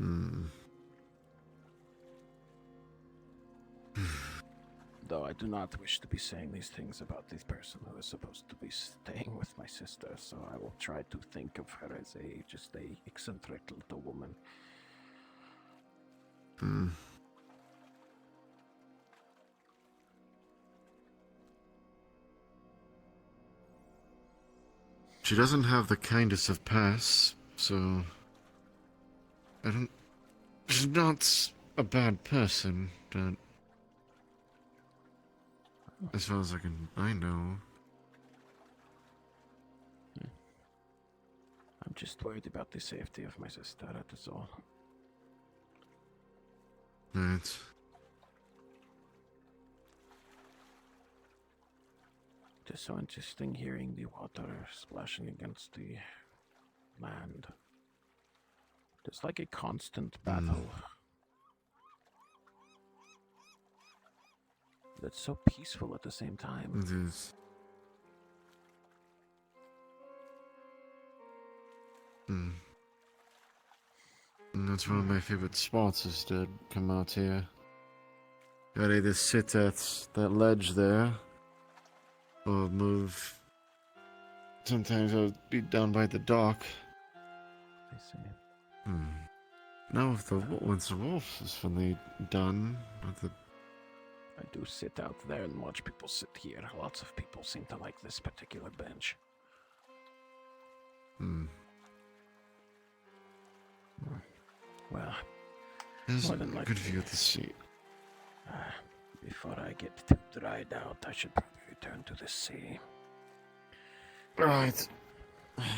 on. Though I do not wish to be saying these things about this person who is supposed to be staying with my sister, so I will try to think of her as just a eccentric little woman. she doesn't have the kindest of pasts, so she's not a bad person, but as far as I know. I'm just worried about the safety of my sister, that is all. Right. It is so interesting hearing the water splashing against the land. It's like a constant battle. That's so peaceful at the same time. It is. And that's one of my favorite spots, is to come out here. I'd either sit at that ledge there, or move. Sometimes I'll be down by the dock. I see. Now if once the wolf is finally done, I do sit out there and watch people sit here. Lots of people seem to like this particular bench. Well, there's more a than good likely, view of the sea. Before I get too dried out, I should probably return to the sea. Right.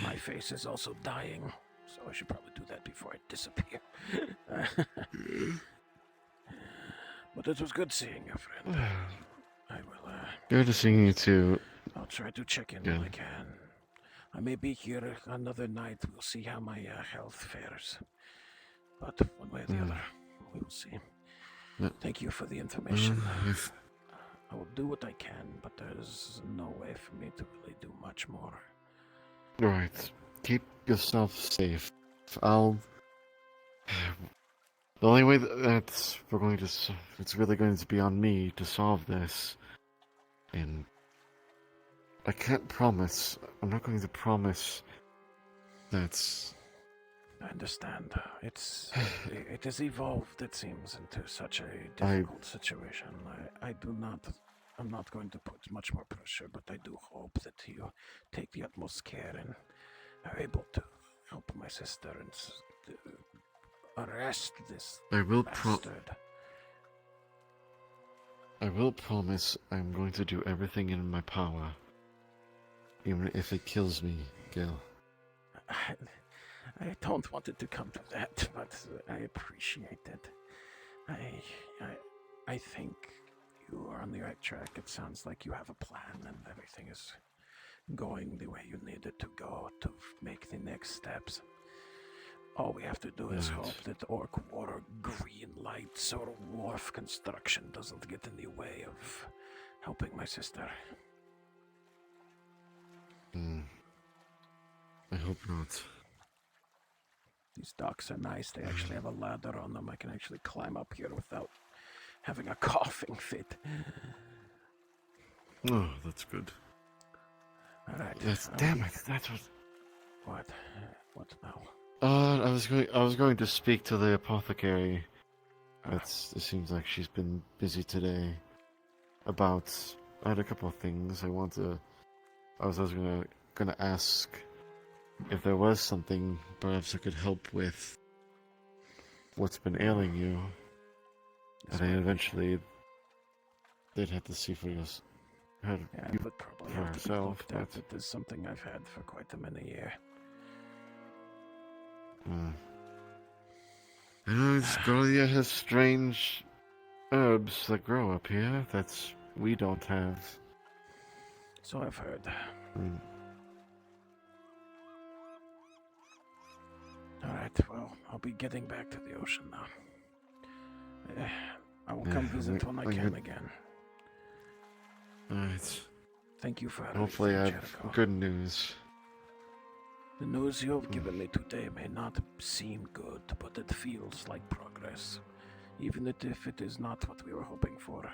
My face is also dying, so I should probably do that before I disappear. But it was good seeing you, friend. I will, Good to see you too. I'll try to check in when I can. I may be here another night. We'll see how my health fares. But one way or the other, we will see. Thank you for the information. I will do what I can, but there's no way for me to really do much more. Right. Keep yourself safe. The only way that we're going to... It's really going to be on me to solve this. And I can't promise. I'm not going to promise that... I understand. It has evolved, it seems, into such a difficult situation. I'm not going to put much more pressure, but I do hope that you take the utmost care and are able to help my sister and arrest this bastard. I will promise I'm going to do everything in my power. Even if it kills me, Gil. I don't want it to come to that, but I appreciate it. I think you are on the right track. It sounds like you have a plan and everything is going the way you need it to go to make the next steps. All we have to do is Right. hope that Orc Water green light sort of wharf construction doesn't get in the way of helping my sister. I hope not. These docks are nice. They actually have a ladder on them. I can actually climb up here without having a coughing fit. Oh, that's good. All right. Damn it, that's what... What? What now? I was going to speak to the apothecary. It seems like she's been busy today. I had a couple of things I was gonna ask if there was something perhaps I could help with what's been ailing you. And then eventually they'd have to see for us. Yeah, I would probably for have to be herself, looked at. but- It is something I've had for quite a many years. I know Scolia has strange herbs that grow up here that we don't have. So I've heard. Mm. Alright, well, I'll be getting back to the ocean now. I will come Yeah, visit when I I'm can good. again. Alright. Thank you for everything, Hopefully I have Jericho. good news. The news you have given me today may not seem good, but it feels like progress, even if it is not what we were hoping for.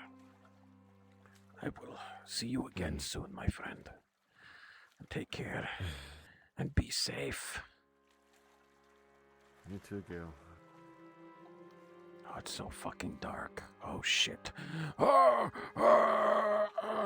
I will see you again soon, my friend. Take care, and be safe. You too, Gil. Oh, it's so fucking dark. Oh, shit. Ah, ah, ah.